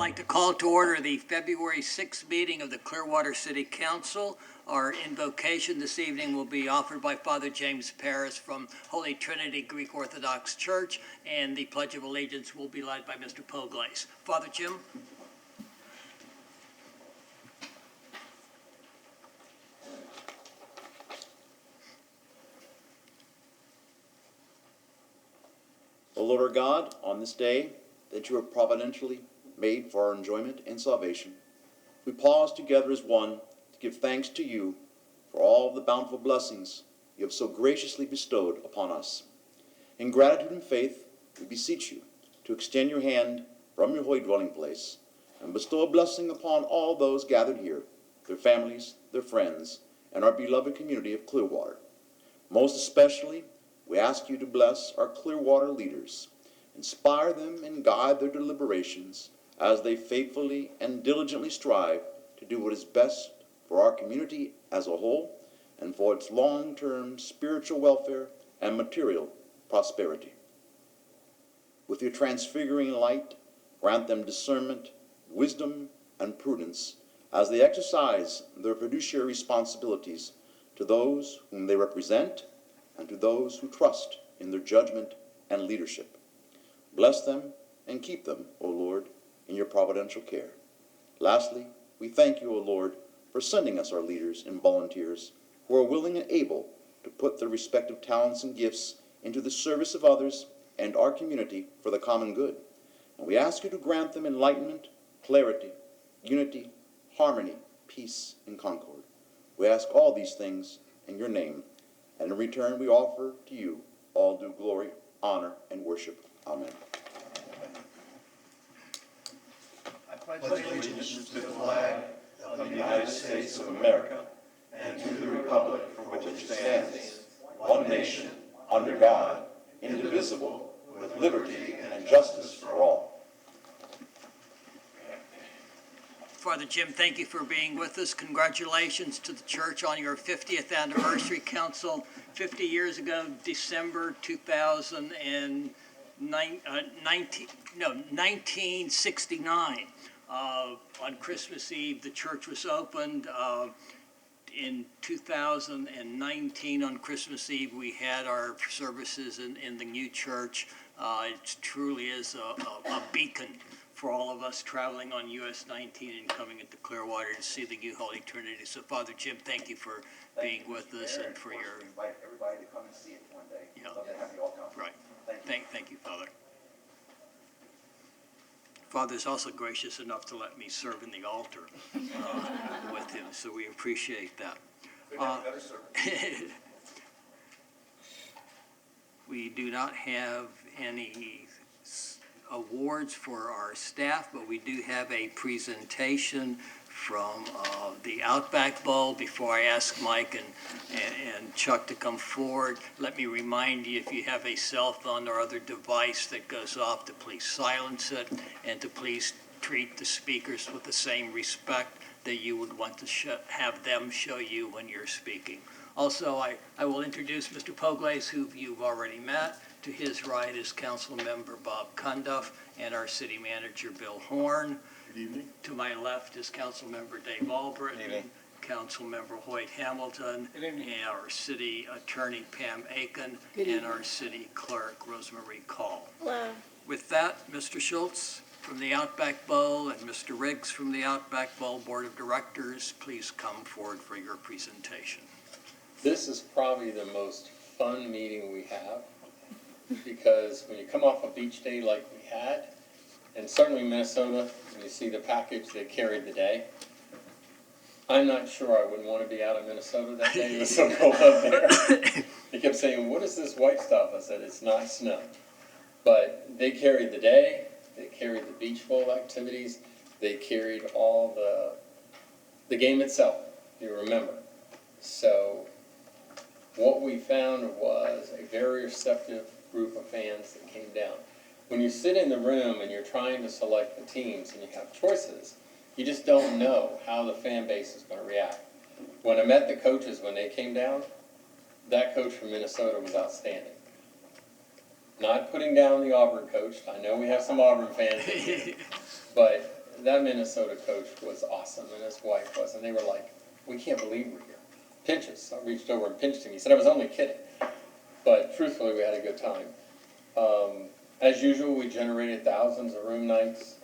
like to call to order the February 6th meeting of the Clearwater City Council. Our invocation this evening will be offered by Father James Paris from Holy Trinity Greek Orthodox Church, and the Pledge of Allegiance will be led by Mr. Poglace. Father Jim? O Lord our God, on this day that you have providentially made for our enjoyment and salvation, we pause together as one to give thanks to you for all the bountiful blessings you have so graciously bestowed upon us. In gratitude and faith, we beseech you to extend your hand from your holy dwelling place and bestow a blessing upon all those gathered here, their families, their friends, and our beloved community of Clearwater. Most especially, we ask you to bless our Clearwater leaders, inspire them and guide their deliberations as they faithfully and diligently strive to do what is best for our community as a whole and for its long-term spiritual welfare and material prosperity. With your transfiguring light, grant them discernment, wisdom, and prudence as they exercise their fiduciary responsibilities to those whom they represent and to those who trust in their judgment and leadership. Bless them and keep them, O Lord, in your providential care. Lastly, we thank you, O Lord, for sending us our leaders and volunteers who are willing and able to put their respective talents and gifts into the service of others and our community for the common good. And we ask you to grant them enlightenment, clarity, unity, harmony, peace, and concord. We ask all these things in your name, and in return we offer to you all due glory, honor, and worship. Amen. I pledge allegiance to the flag of the United States of America and to the republic for which it stands, one nation, under God, indivisible, with liberty and justice for all. Father Jim, thank you for being with us. Congratulations to the church on your 50th anniversary. Council, 50 years ago, December 1969. On Christmas Eve, the church was opened. In 2019, on Christmas Eve, we had our services in the new church. It truly is a beacon for all of us traveling on US 19 and coming into Clearwater to see the new Holy Trinity. So, Father Jim, thank you for being with us and for your... Invite everybody to come and see it one day. Yeah. Love to have you all come. Right. Thank you. Thank you, Father. Father's also gracious enough to let me serve in the altar with him, so we appreciate that. We do not have any awards for our staff, but we do have a presentation from the Outback Bowl. Before I ask Mike and Chuck to come forward, let me remind you, if you have a cell phone or other device that goes off, to please silence it and to please treat the speakers with the same respect that you would want to have them show you when you're speaking. Also, I will introduce Mr. Poglace, who you've already met. To his right is Council Member Bob Cundiff and our City Manager Bill Horn. Good evening. To my left is Council Member Dave Albritton, evening. Council Member Hoyt Hamilton, and our City Attorney Pam Aiken, Good and evening. our City Clerk Rosemary Call. Hello. With that, Mr. Schultz from the Outback Bowl and Mr. Riggs from the Outback Bowl Board of Directors, please come forward for your presentation. This is probably the most fun meeting we have, because when you come off a beach day like we had, and certainly Minnesota, when you see the package that carried the day, I'm not sure I wouldn't want to be out of Minnesota that day. It was so cold up there. They kept saying, "What is this white stuff?" I said, "It's not snow." But they carried the day, they carried the beach bowl activities, they carried all the game itself, you remember. So what we found was a very receptive group of fans that came down. When you sit in the room and you're trying to select the teams and you have choices, you just don't know how the fan base is going to react. When I met the coaches when they came down, that coach from Minnesota was outstanding. Not putting down the Auburn coach. I know we have some Auburn fans, but that Minnesota coach was awesome, and his wife was, and they were like, we can't believe we're here. Pinch us. I reached over and pinched him. He said, I was only kidding. But truthfully, we had a good time. As usual, we generated thousands of room nights,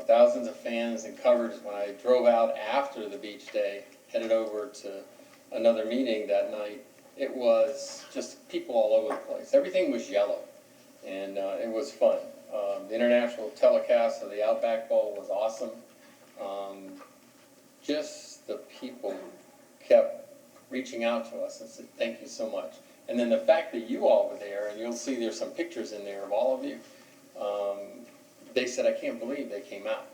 thousands of fans and coverage. When I drove out after the beach day, headed over to another meeting that night, it was just people all over the place. Everything was yellow, and it was fun. The international telecast of the Outback Bowl was awesome. Just the people kept reaching out to us and said, thank you so much. And then the fact that you all were there, and you'll see there's some pictures in there of all of you, they said, I can't believe they came out.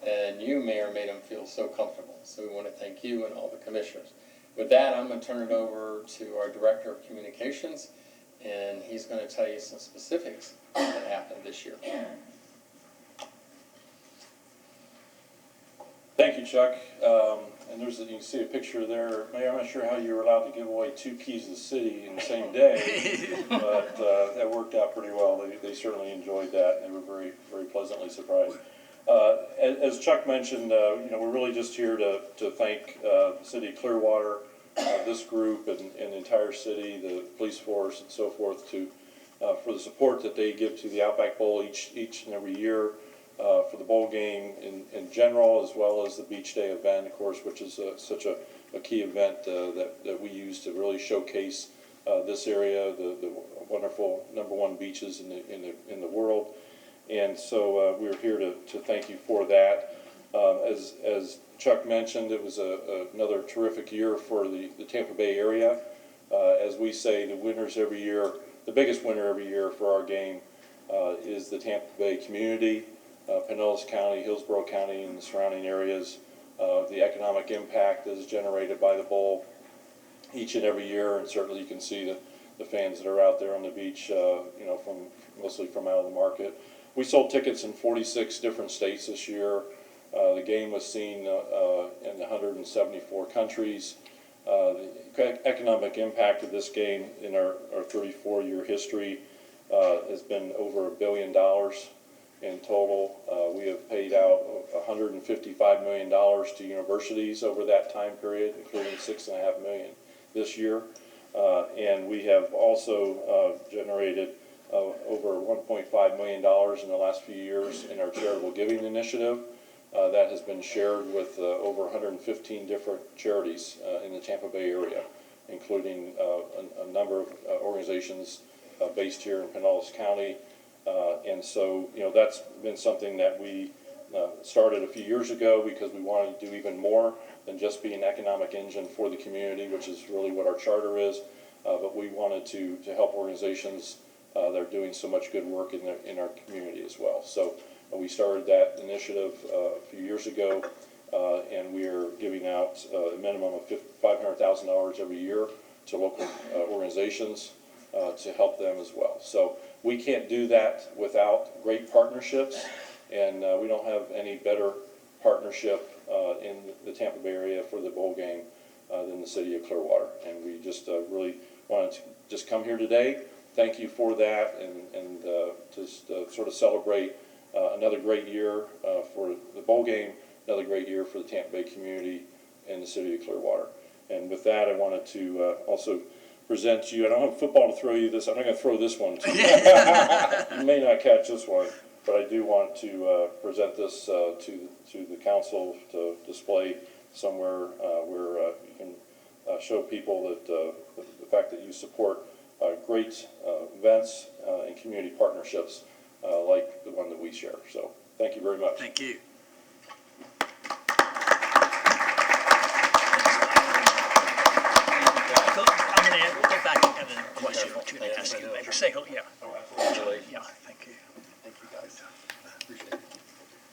And you, Mayor, made them feel so comfortable. So we want to thank you and all the commissioners. With that, I'm going to turn it over to our Director of Communications, and he's going to tell you some specifics that happened this year. Thank you, Chuck. And you can see a picture there. Mayor, I'm not sure how you were allowed to give away 2 keys to the city in the same day, but that worked out pretty well. They certainly enjoyed that. They were very, very pleasantly surprised. As Chuck mentioned, we're really just here to thank the city of Clearwater, this group, and the entire city, the police force, and so forth, for the support that they give to the Outback Bowl each and every year. For the bowl game in general, as well as the beach day event, of course, which is such a key event that we use to really showcase this area, the wonderful #1 beaches in the world. And so we're here to thank you for that. As Chuck mentioned, it was another terrific year for the Tampa Bay area. As we say, the winners every year, the biggest winner every year for our game is the Tampa Bay community. Pinellas County, Hillsborough County, and the surrounding areas, the economic impact that is generated by the bowl each and every year, and certainly you can see the fans that are out there on the beach, mostly from out of the market. We sold tickets in 46 different states this year. The game was seen in 174 countries. The economic impact of this game in our 34-year history has been over $1 billion. In total, we have paid out $155 million to universities over that time period, including $6.5 million this year. And we have also generated over $1.5 million in the last few years in our charitable giving initiative. That has been shared with over 115 different charities in the Tampa Bay area, including a number of organizations based here in Pinellas County. And so, that's been something that we started a few years ago because we wanted to do even more than just be an economic engine for the community, which is really what our charter is. But we wanted to help organizations that are doing so much good work in our community as well. So we started that initiative a few years ago, and we are giving out a minimum of $500,000 every year to local organizations to help them as well. So we can't do that without great partnerships, and we don't have any better partnership in the Tampa Bay area for the bowl game than the city of Clearwater. And we just really wanted to just come here today, thank you for that, and just sort of celebrate another great year for the bowl game, another great year for the Tampa Bay community and the city of Clearwater. And with that, I wanted to also present to you. I don't have football to throw you this. I'm not going to throw this one to you. You may not catch this one, but I do want to present this to the council to display somewhere where you can show people that the fact that you support great events and community partnerships like the one that we share. So thank you very much. Thank you. I'm going to go back and have a question or two to ask you later. Say hello, yeah. Yeah, thank you. Thank you, guys. Appreciate it.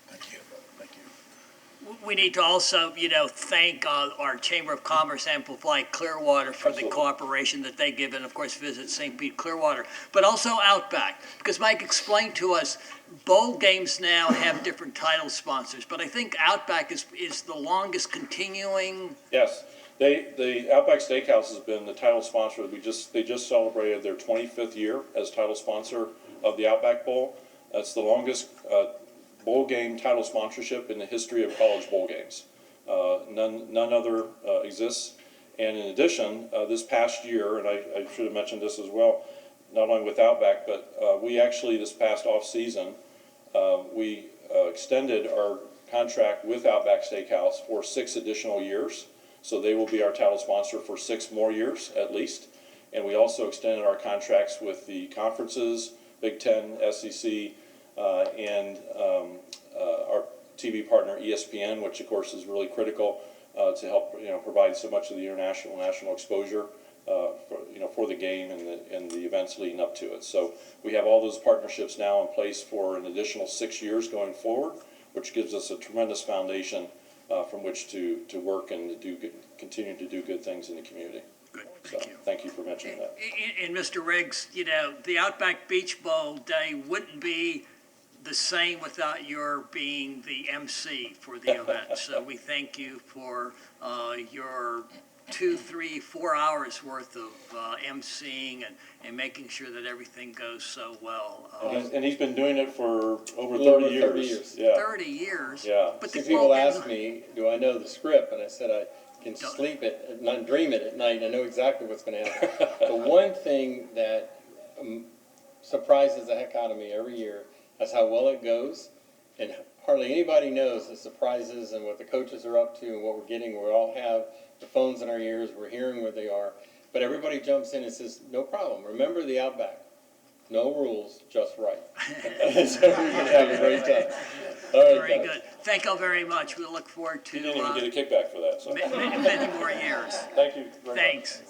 Thank you. Thank you. We need to also, thank our Chamber of Commerce, Amplify Clearwater, for the cooperation that they give, and of course Visit St. Pete Clearwater, but also Outback. Because Mike explained to us, bowl games now have different title sponsors, but I think Outback is the longest continuing. Yes, the Outback Steakhouse has been the title sponsor. They just celebrated their 25th year as title sponsor of the Outback Bowl. That's the longest bowl game title sponsorship in the history of college bowl games. None other exists. And in addition, this past year, and I should have mentioned this as well, not only with Outback, but we actually, this past off-season, we extended our contract with Outback Steakhouse for 6 additional years. So they will be our title sponsor for 6 more years at least. And we also extended our contracts with the conferences, Big Ten, SEC, and our TV partner ESPN, which of course is really critical to help provide so much of the international national exposure for the game and the events leading up to it. So we have all those partnerships now in place for an additional 6 years going forward, which gives us a tremendous foundation from which to work and to continue to do good things in the community. Good, So thank you. thank you for mentioning that. And Mr. Riggs, the Outback Beach Bowl Day wouldn't be the same without your being the MC for the event. So we thank you for your 2, 3, 4 hours worth of emceeing and making sure that everything goes so well. And he's been doing it for over Little 30 over 30 years. years. Yeah. 30 years. Yeah. But See, the people bowl ask didn't- me, do I know the script? And I said, I can Don't. sleep it, not dream it at night, and I know exactly what's gonna happen. The one thing that surprises the heck out of me every year is how well it goes. And hardly anybody knows the surprises and what the coaches are up to and what we're getting. We all have the phones in our ears, we're hearing where they are. But everybody jumps in and says, no problem, remember the Outback. No rules, just right. So we're gonna have a great time. All right, Very guys. good. Thank you very much. We look forward to He didn't even get a kickback for that. So many more years. thank you very much. Thanks.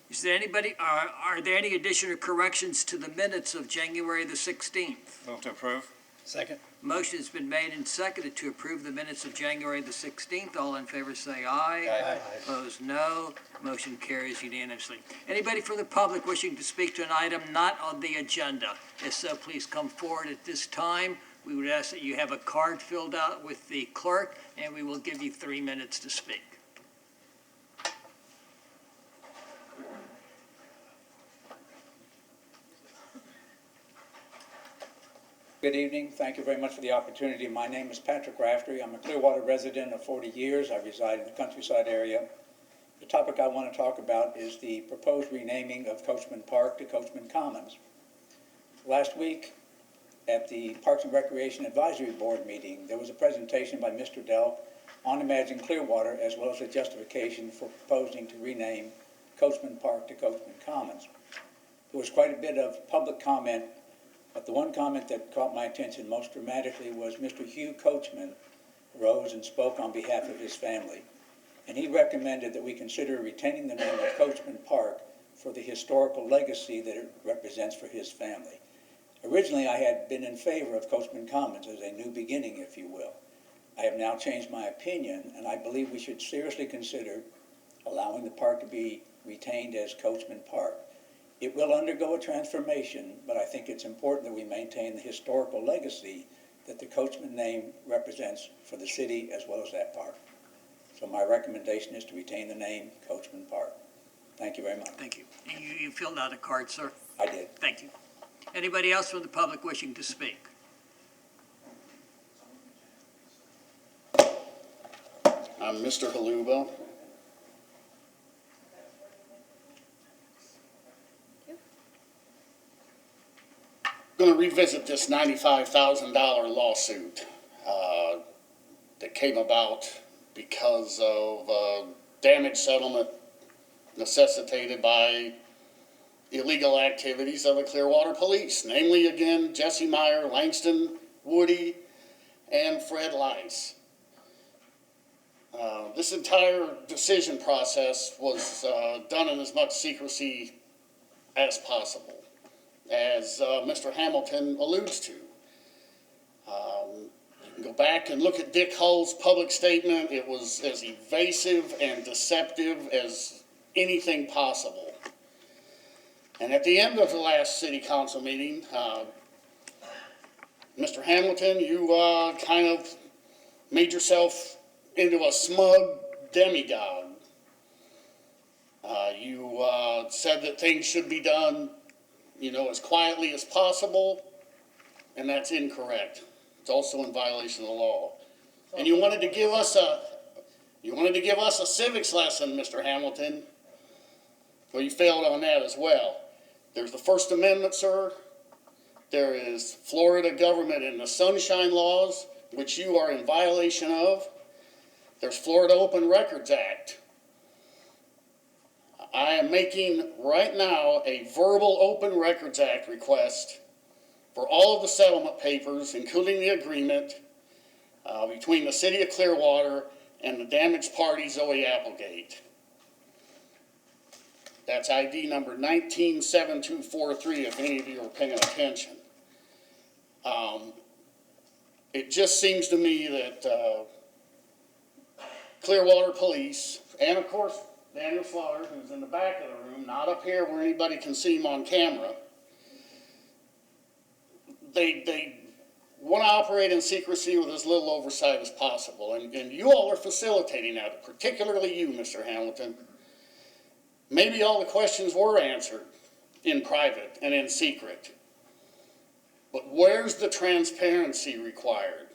Is there anybody, are there any additional corrections to the minutes of January the 16th? Move to approve. Second. Motion has been made and seconded to approve the minutes of January the 16th. All in favor say aye. Aye. Opposed, no. Motion carries unanimously. Anybody from the public wishing to speak to an item not on the agenda? If so, please come forward at this time. We would ask that you have a card filled out with the clerk, and we will give you 3 minutes to speak. Good evening. Thank you very much for the opportunity. My name is Patrick Raftery. I'm a Clearwater resident of 40 years. I reside in the countryside area. The topic I want to talk about is the proposed renaming of Coachman Park to Coachman Commons. Last week, at the Parks and Recreation Advisory Board meeting, there was a presentation by Mr. Dell on Imagine Clearwater, as well as a justification for proposing to rename Coachman Park to Coachman Commons. There was quite a bit of public comment, but the one comment that caught my attention most dramatically was Mr. Hugh Coachman rose and spoke on behalf of his family. And he recommended that we consider retaining the name of Coachman Park for the historical legacy that it represents for his family. Originally, I had been in favor of Coachman Commons as a new beginning, if you will. I have now changed my opinion, and I believe we should seriously consider allowing the park to be retained as Coachman Park. It will undergo a transformation, but I think it's important that we maintain the historical legacy that the Coachman name represents for the city as well as that park. So my recommendation is to retain the name Coachman Park. Thank you very much. Thank you. And you filled out a card, sir? I did. Thank you. Anybody else from the public wishing to speak? I'm Mr. Haluba. Going to revisit this $95,000 lawsuit that came about because of damage settlement necessitated by illegal activities of the Clearwater Police, namely, again, Jesse Meyer, Langston Woody, and Fred Lice. This entire decision process was done in as much secrecy as possible, as Mr. Hamilton alludes to. You can go back and look at Dick Hull's public statement. It was as evasive and deceptive as anything possible. And at the end of the last city council meeting, Mr. Hamilton, you kind of made yourself into a smug demigod. You said that things should be done, as quietly as possible, and that's incorrect. It's also in violation of the law. And you wanted to give us a civics lesson, Mr. Hamilton. Well, you failed on that as well. There's the First Amendment, sir. There is Florida government and the Sunshine Laws, which you are in violation of. There's Florida Open Records Act. I am making right now a verbal Open Records Act request for all of the settlement papers, including the agreement between the City of Clearwater and the damaged party Zoe Applegate. That's ID number 197243, if any of you are paying attention. It just seems to me that Clearwater Police, and of course Daniel Slaughter, who's in the back of the room, not up here where anybody can see him on camera, they want to operate in secrecy with as little oversight as possible. And you all are facilitating that, particularly you, Mr. Hamilton. Maybe all the questions were answered in private and in secret. But where's the transparency required?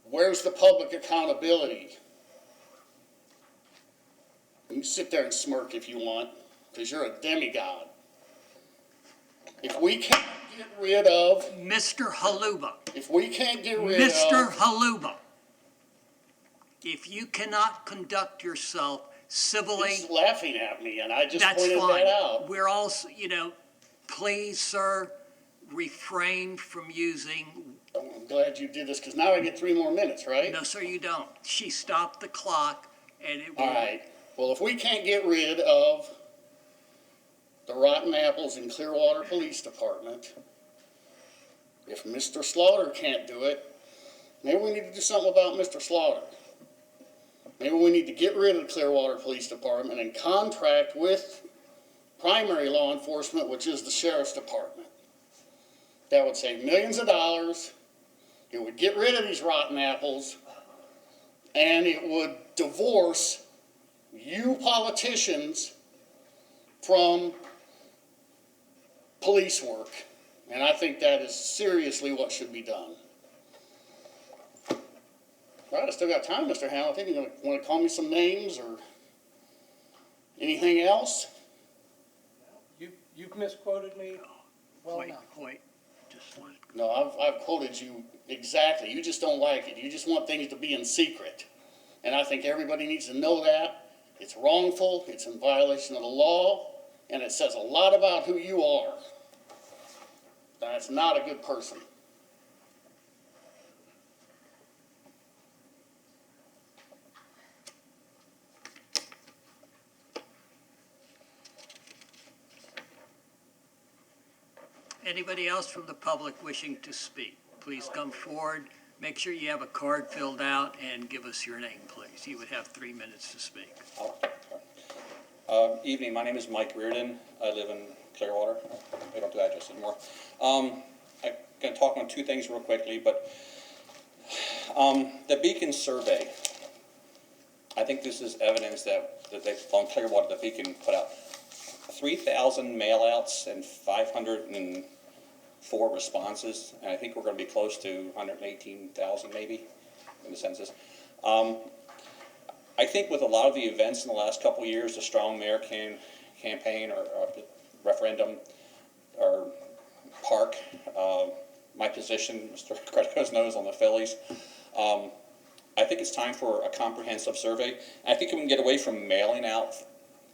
Where's the public accountability? You can sit there and smirk if you want, because you're a demigod. If we can't get rid of, Mr. Haluba, if we can't get rid Mr. of, Haluba, if you cannot conduct yourself civilly, he's laughing at me, and I just that's pointed fine. that out. We're all, please, sir, refrain from using, I'm glad you did this, because now I get 3 more minutes, right? no, sir, you don't. She stopped the clock, and it All will. right. Well, if we can't get rid of the rotten apples in Clearwater Police Department, if Mr. Slaughter can't do it, maybe we need to do something about Mr. Slaughter. Maybe we need to get rid of the Clearwater Police Department and contract with primary law enforcement, which is the Sheriff's Department. That would save millions of dollars. It would get rid of these rotten apples, and it would divorce you politicians from police work. And I think that is seriously what should be done. All right, I still got time, Mr. Hamilton. You want to call me some names or anything else? You've misquoted me. Wait, just let it go. No, I've quoted you exactly. You just don't like it. You just want things to be in secret. And I think everybody needs to know that. It's wrongful, it's in violation of the law, and it says a lot about who you are. That's not a good person. Anybody else from the public wishing to speak, please come forward. Make sure you have a card filled out and give us your name, please. You would have 3 minutes to speak. Evening, my name is Mike Reardon. I live in Clearwater. I don't do address anymore. I'm going to talk on 2 things real quickly, but the Beacon survey, I think this is evidence that they, on Clearwater, the Beacon put out 3,000 mail-outs and 504 responses, and I think we're going to be close to 118,000 maybe in the census. I think with a lot of the events in the last couple of years, the Strong Mayor campaign or referendum or park, my position, Mr. Credico's knows on the Phillies, I think it's time for a comprehensive survey. I think we can get away from mailing out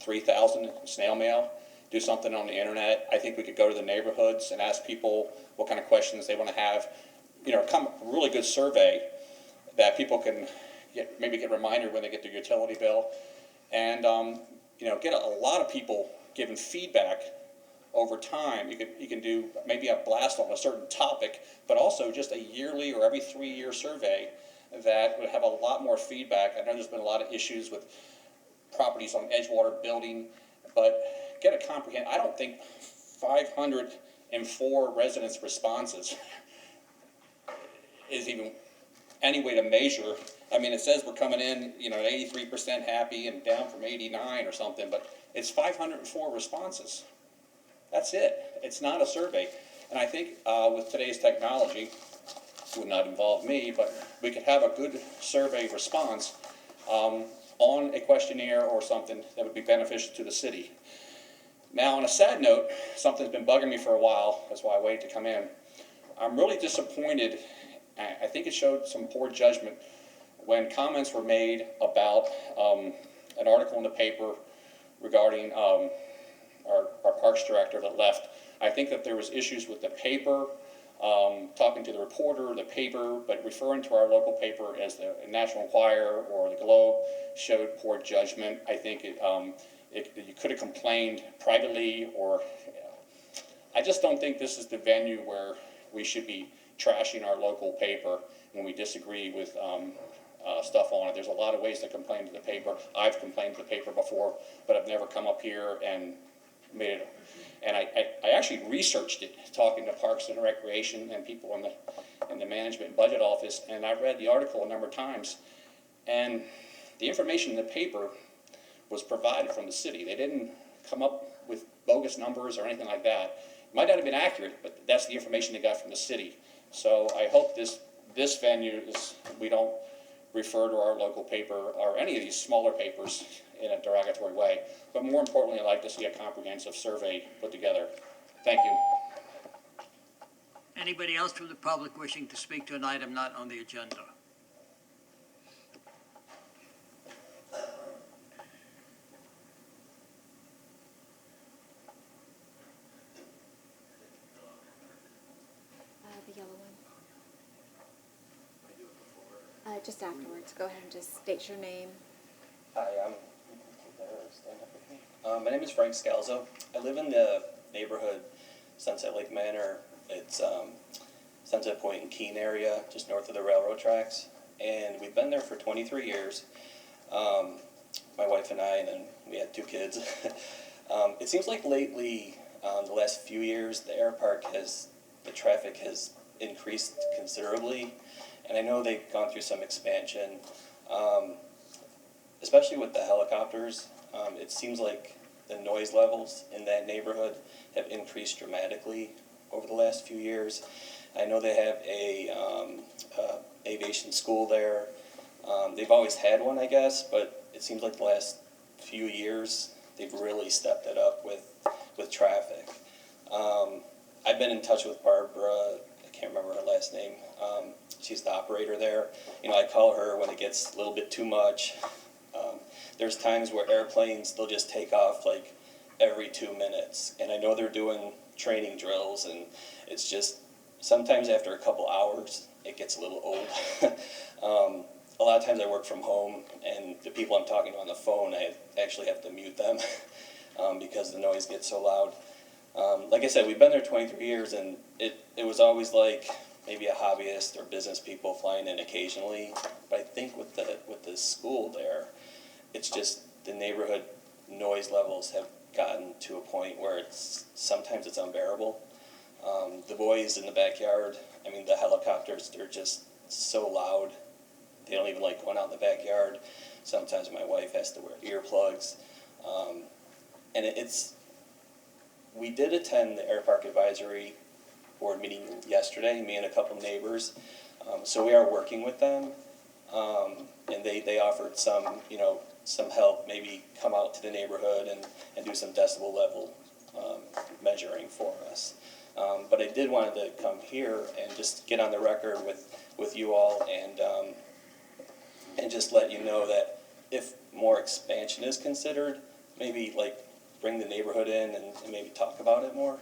3,000 snail mail, do something on the internet. I think we could go to the neighborhoods and ask people what kind of questions they want to have. Come a really good survey that people can maybe get reminded when they get their utility bill, and get a lot of people giving feedback over time. You can do maybe a blast on a certain topic, but also just a yearly or every 3-year survey that would have a lot more feedback. I know there's been a lot of issues with properties on Edgewater building, but get a comprehend. I don't think 504 residents' responses is even any way to measure. I mean, it says we're coming in, at 83% happy and down from 89 or something, but it's 504 responses. That's it. It's not a survey. And I think with today's technology, it would not involve me, but we could have a good survey response on a questionnaire or something that would be beneficial to the city. Now, on a sad note, something's been bugging me for a while. That's why I waited to come in. I'm really disappointed. I think it showed some poor judgment when comments were made about an article in the paper regarding our parks director that left. I think that there was issues with the paper, talking to the reporter, the paper, but referring to our local paper as the National Enquirer or the Globe showed poor judgment. I think you could have complained privately, or I just don't think this is the venue where we should be trashing our local paper when we disagree with stuff on it. There's a lot of ways to complain to the paper. I've complained to the paper before, but I've never come up here and made it. And I actually researched it, talking to Parks and Recreation and people in the Management and Budget Office, and I read the article a number of times. And the information in the paper was provided from the city. They didn't come up with bogus numbers or anything like that. It might not have been accurate, but that's the information they got from the city. So I hope this venue is, we don't refer to our local paper or any of these smaller papers in a derogatory way. But more importantly, I'd like to see a comprehensive survey put together. Thank you. Anybody else from the public wishing to speak to an item not on the agenda? The yellow one. Just afterwards. Go ahead and just state your name. Hi, my name is Frank Scalzo. I live in the neighborhood Sunset Lake Manor. It's Sunset Point and Keene area, just north of the railroad tracks. And we've been there for 23 years. My wife and I, and then we had 2 kids. It seems like lately, the last few years, the air park the traffic has increased considerably. And I know they've gone through some expansion, especially with the helicopters. It seems like the noise levels in that neighborhood have increased dramatically over the last few years. I know they have a aviation school there. They've always had one, I guess, but it seems like the last few years they've really stepped it up with traffic. I've been in touch with Barbara. I can't remember her last name. She's the operator there. You know, I call her when it gets a little bit too much. There's times where airplanes, they'll just take off like every 2 minutes. And I know they're doing training drills, and it's just, sometimes after a couple hours, it gets a little old. A lot of times I work from home, and the people I'm talking to on the phone, I actually have to mute them because the noise gets so loud. Like I said, we've been there 23 years, and it was always like maybe a hobbyist or business people flying in occasionally. But I think with the school there, it's just the neighborhood noise levels have gotten to a point where sometimes it's unbearable. The boys in the backyard, I mean, the helicopters, they're just so loud. They don't even like going out in the backyard. Sometimes my wife has to wear earplugs. And we did attend the Air Park Advisory Board meeting yesterday, me and a couple neighbors. So we are working with them. And they offered some help, maybe come out to the neighborhood and do some decibel level measuring for us. But I did wanted to come here and just get on the record with you all and just let you know that if more expansion is considered, maybe like bring the neighborhood in and maybe talk about it more.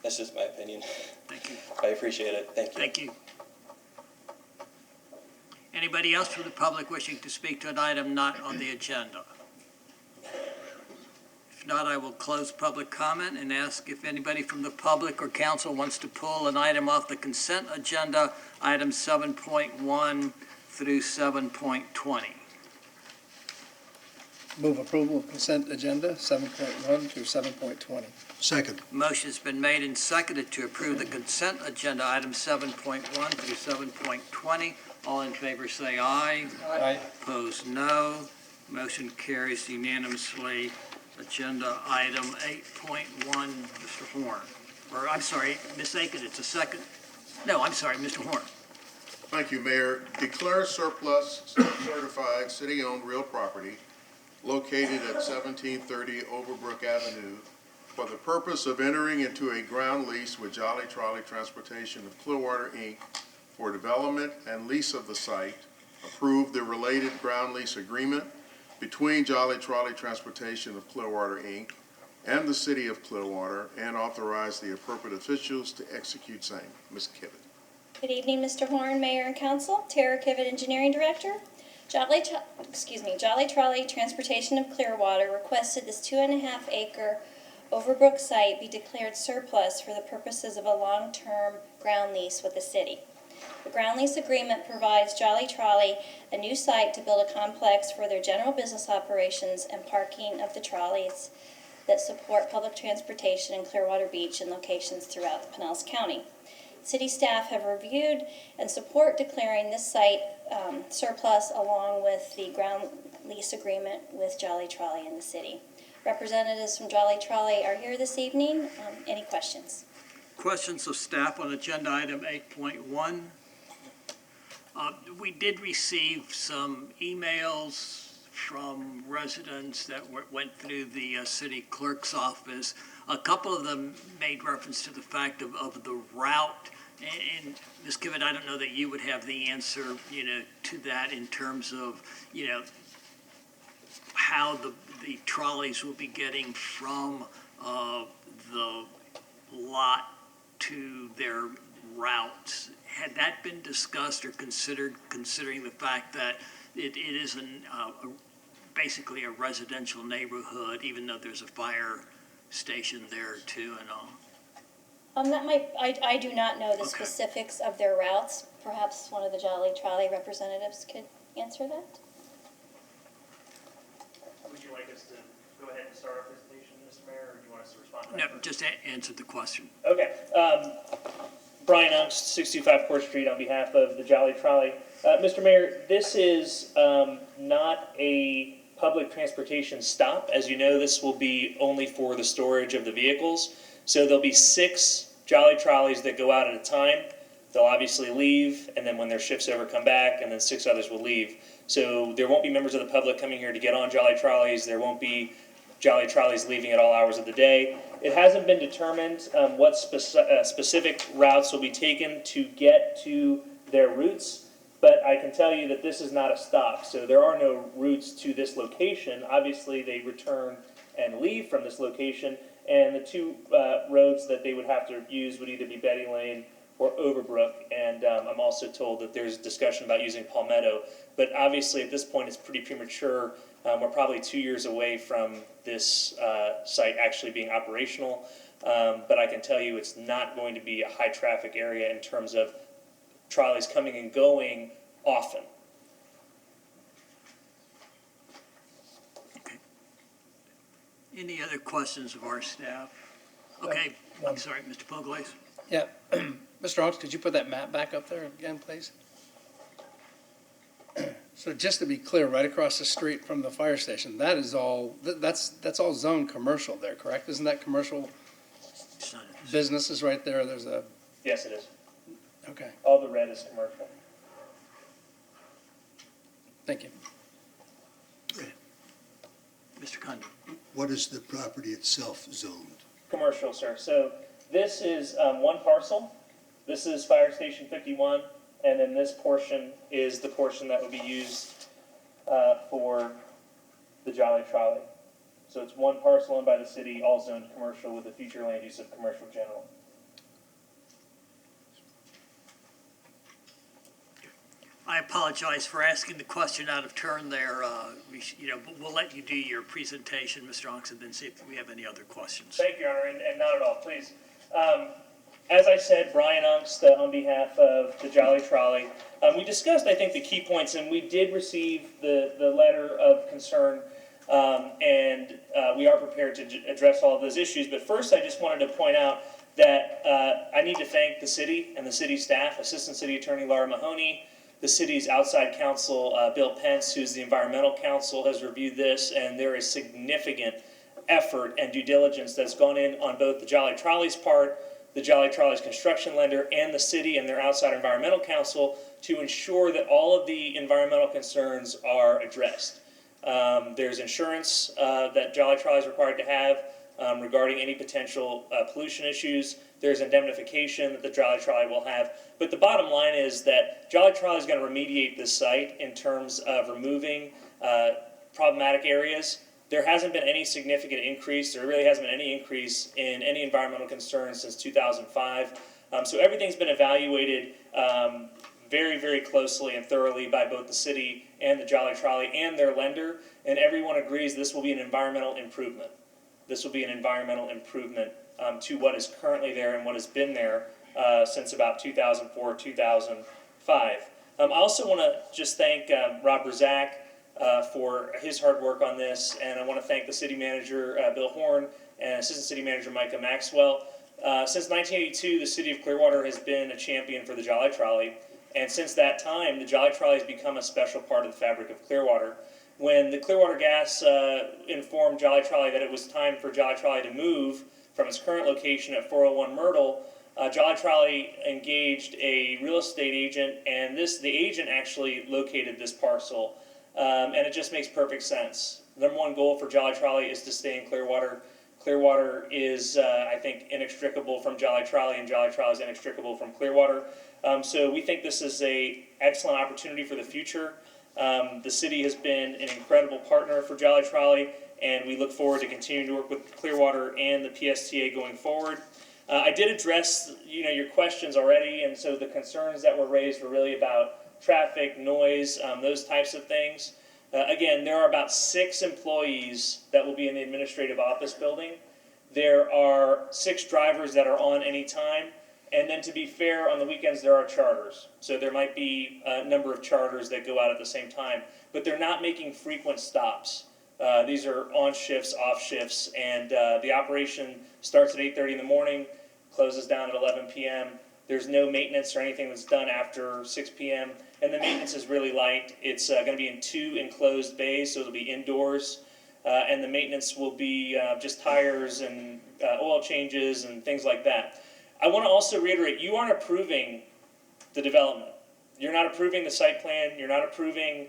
That's just my opinion. Thank you. I appreciate it. Thank you. Thank you. Anybody else from the public wishing to speak to an item not on the agenda? If not, I will close public comment and ask if anybody from the public or council wants to pull an item off the consent agenda, items 7.1 through 7.20. Move approval of consent agenda 7.1 through 7.20. Second. Motion's been made and seconded to approve the consent agenda, items 7.1 through 7.20. All in favor say aye. Aye. Opposed, no. Motion carries unanimously. agenda item 8.1, Mr. Horn. Or, I'm sorry, Ms. Aiken, it's a second. No, I'm sorry, Mr. Horn. Thank you, Mayor. Declare surplus certified city-owned real property located at 1730 Overbrook Avenue for the purpose of entering into a ground lease with Jolly Trolley Transportation of Clearwater, Inc. for development and lease of the site, approve the related ground lease agreement between Jolly Trolley Transportation of Clearwater, Inc. and the City of Clearwater, and authorize the appropriate officials to execute same. Ms. Kivett. Good evening, Mr. Horn, Mayor and Council. Tara Kivett, Engineering Director. Jolly Trolley Transportation of Clearwater requested this 2.5-acre Overbrook site be declared surplus for the purposes of a long-term ground lease with the city. The ground lease agreement provides Jolly Trolley a new site to build a complex for their general business operations and parking of the trolleys that support public transportation in Clearwater Beach and locations throughout the Pinellas County. City staff have reviewed and support declaring this site surplus along with the ground lease agreement with Jolly Trolley and the city. Representatives from Jolly Trolley are here this evening. Any questions? Questions of staff on agenda item 8.1. We did receive some emails from residents that went through the city clerk's office. A couple of them made reference to the fact of the route. And Ms. Kivett, I don't know that you would have the answer, to that in terms of, how the trolleys will be getting from the lot to their routes. Had that been discussed or considered, considering the fact that it is basically a residential neighborhood, even though there's a fire station there too and all? I do not know the Okay. specifics of their routes. Perhaps one of the Jolly Trolley representatives could answer that. Would you like us to go ahead and start our presentation, Mr. Mayor, or do you want us to respond to that? No, first? just answer the question. Okay. Brian Unks, 625 Court Street, on behalf of the Jolly Trolley. Mr. Mayor, this is not a public transportation stop. As you know, this will be only for the storage of the vehicles. So there'll be 6 Jolly Trolleys that go out at a time. They'll obviously leave, and then when their shift's over, come back, and then 6 others will leave. So there won't be members of the public coming here to get on Jolly Trolleys. There won't be Jolly Trolleys leaving at all hours of the day. It hasn't been determined what specific routes will be taken to get to their routes, but I can tell you that this is not a stop. So there are no routes to this location. Obviously, they return and leave from this location, and the 2 roads that they would have to use would either be Betty Lane or Overbrook, and I'm also told that there's discussion about using Palmetto, but obviously at this point it's pretty premature. We're probably 2 years away from this site actually being operational, but I can tell you it's not going to be a high traffic area in terms of trolleys coming and going often. Any other questions of our staff? Okay, I'm sorry, Mr. Pugliese. Yeah, Mr. Hawks, could you put that map back up there again, please? So just to be clear, right across the street from the fire station, that is all, that's all zone commercial there, correct? Isn't that commercial businesses right there? There's a, Yes, it is. okay, All the red is commercial. thank you. Mr. Condon. What is the property itself zoned? Commercial, sir. So this is one parcel. This is Fire Station 51, and then this portion is the portion that would be used for the Jolly Trolley. So it's one parcel owned by the city, all zoned commercial with the future land use of commercial general. I apologize for asking the question out of turn there. But we'll let you do your presentation, Mr. Hawks, and then see if we have any other questions. Thank you, Your Honor, and not at all, please. As I said, Brian Unks, on behalf of the Jolly Trolley, we discussed, I think, the key points, and we did receive the letter of concern, and we are prepared to address all of those issues. But first, I just wanted to point out that I need to thank the city and the city staff, Assistant City Attorney Laura Mahoney, the city's outside counsel, Bill Pence, who's the environmental counsel, has reviewed this, and there is significant effort and due diligence that's gone in on both the Jolly Trolley's part, the Jolly Trolley's construction lender, and the city and their outside environmental counsel to ensure that all of the environmental concerns are addressed. There's insurance that Jolly Trolley is required to have regarding any potential pollution issues. There's indemnification that the Jolly Trolley will have. But the bottom line is that Jolly Trolley is going to remediate this site in terms of removing problematic areas. There hasn't been any significant increase. There really hasn't been any increase in any environmental concerns since 2005. So everything's been evaluated very, very closely and thoroughly by both the city and the Jolly Trolley and their lender, and everyone agrees this will be an environmental improvement. This will be an environmental improvement to what is currently there and what has been there since about 2004, 2005. I also want to just thank Rob Razak for his hard work on this, and I want to thank the city manager, Bill Horn, and assistant city manager, Micah Maxwell. Since 1982, the city of Clearwater has been a champion for the Jolly Trolley, and since that time, the Jolly Trolley has become a special part of the fabric of Clearwater. When the Clearwater Gas informed Jolly Trolley that it was time for Jolly Trolley to move from its current location at 401 Myrtle, Jolly Trolley engaged a real estate agent, and the agent actually located this parcel, and it just makes perfect sense. The number one goal for Jolly Trolley is to stay in Clearwater. Clearwater is, I think, inextricable from Jolly Trolley, and Jolly Trolley is inextricable from Clearwater. So we think this is an excellent opportunity for the future. The city has been an incredible partner for Jolly Trolley, and we look forward to continuing to work with Clearwater and the PSTA going forward. I did address, your questions already, and so the concerns that were raised were really about traffic, noise, those types of things. Again, there are about 6 employees that will be in the administrative office building. There are 6 drivers that are on any time. And then to be fair, on the weekends there are charters. So there might be a number of charters that go out at the same time. But they're not making frequent stops. These are on shifts, off shifts, and the operation starts at 8:30 in the morning, closes down at 11 p.m. There's no maintenance or anything that's done after 6 p.m. And the maintenance is really light. It's going to be in 2 enclosed bays, so it'll be indoors. And the maintenance will be just tires and oil changes and things like that. I want to also reiterate, you aren't approving the development. You're not approving the site plan. You're not approving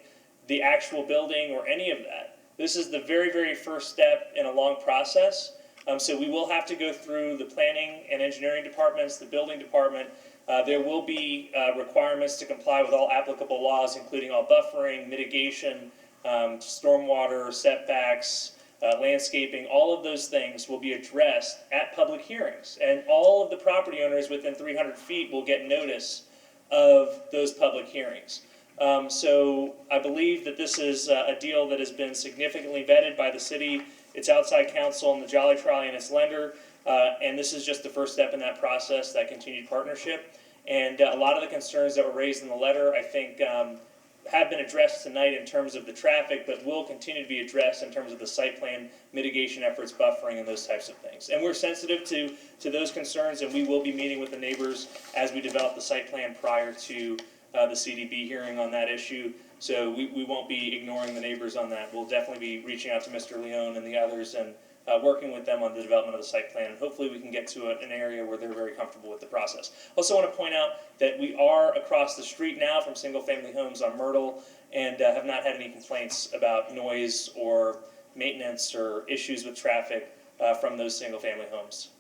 the actual building or any of that. This is the very, very first step in a long process. So we will have to go through the planning and engineering departments, the building department. There will be requirements to comply with all applicable laws, including all buffering, mitigation, stormwater, setbacks, landscaping. All of those things will be addressed at public hearings. And all of the property owners within 300 feet will get notice of those public hearings. So I believe that this is a deal that has been significantly vetted by the city, its outside counsel, and the Jolly Trolley and its lender. And this is just the first step in that process, that continued partnership. And a lot of the concerns that were raised in the letter, I think, have been addressed tonight in terms of the traffic, but will continue to be addressed in terms of the site plan mitigation efforts, buffering, and those types of things. And we're sensitive to those concerns, and we will be meeting with the neighbors as we develop the site plan prior to the CDB hearing on that issue. So we won't be ignoring the neighbors on that. We'll definitely be reaching out to Mr. Leone and the others and working with them on the development of the site plan. And hopefully we can get to an area where they're very comfortable with the process. Also want to point out that we are across the street now from single-family homes on Myrtle and have not had any complaints about noise or maintenance or issues with traffic from those single-family homes.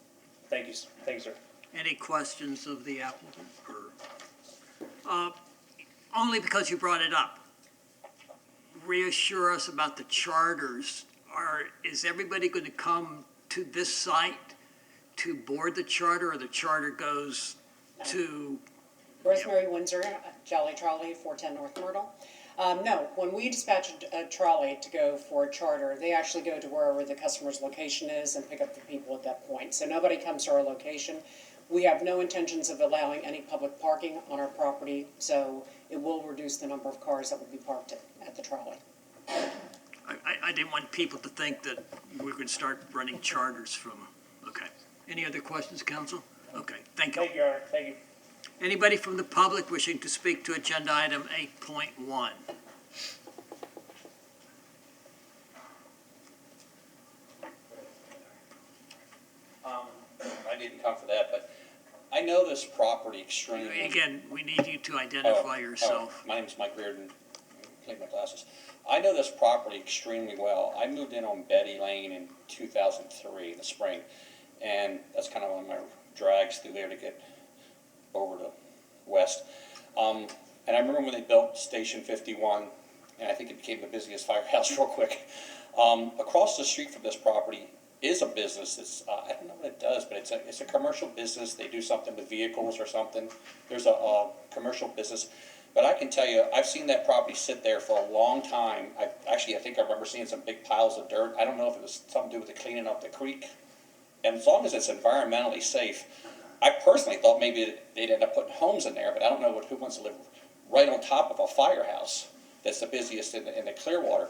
Thank you, sir. Any questions of the applicant? Only because you brought it up. Reassure us about the charters. Is everybody going to come to this site to board the charter, or the charter goes to? Rosemary Windsor, Jolly Trolley, 410 North Myrtle. No, when we dispatch a trolley to go for a charter, they actually go to wherever the customer's location is and pick up the people at that point. So nobody comes to our location. We have no intentions of allowing any public parking on our property, so it will reduce the number of cars that will be parked at the trolley. I didn't want people to think that we could start running charters from, okay. Any other questions, council? Okay, thank you. Thank you, Your Honor. Thank you. Anybody from the public wishing to speak to agenda item 8.1? he didn't come for that, but I know this property extremely. Again, we need you to identify yourself. My name's Mike Reardon. Clean my glasses. I know this property extremely well. I moved in on Betty Lane in 2003 in the spring, and that's kind of one of my drags through there to get over to west. And I remember when they built Station 51, and I think it became the busiest firehouse real quick. Across the street from this property is a business that's, I don't know what it does, but it's a commercial business. They do something with vehicles or something. There's a commercial business. But I can tell you, I've seen that property sit there for a long time. I think I remember seeing some big piles of dirt. I don't know if it was something to do with the cleaning up the creek. And as long as it's environmentally safe, I personally thought maybe they'd end up putting homes in there, but I don't know who wants to live right on top of a firehouse that's the busiest in the Clearwater.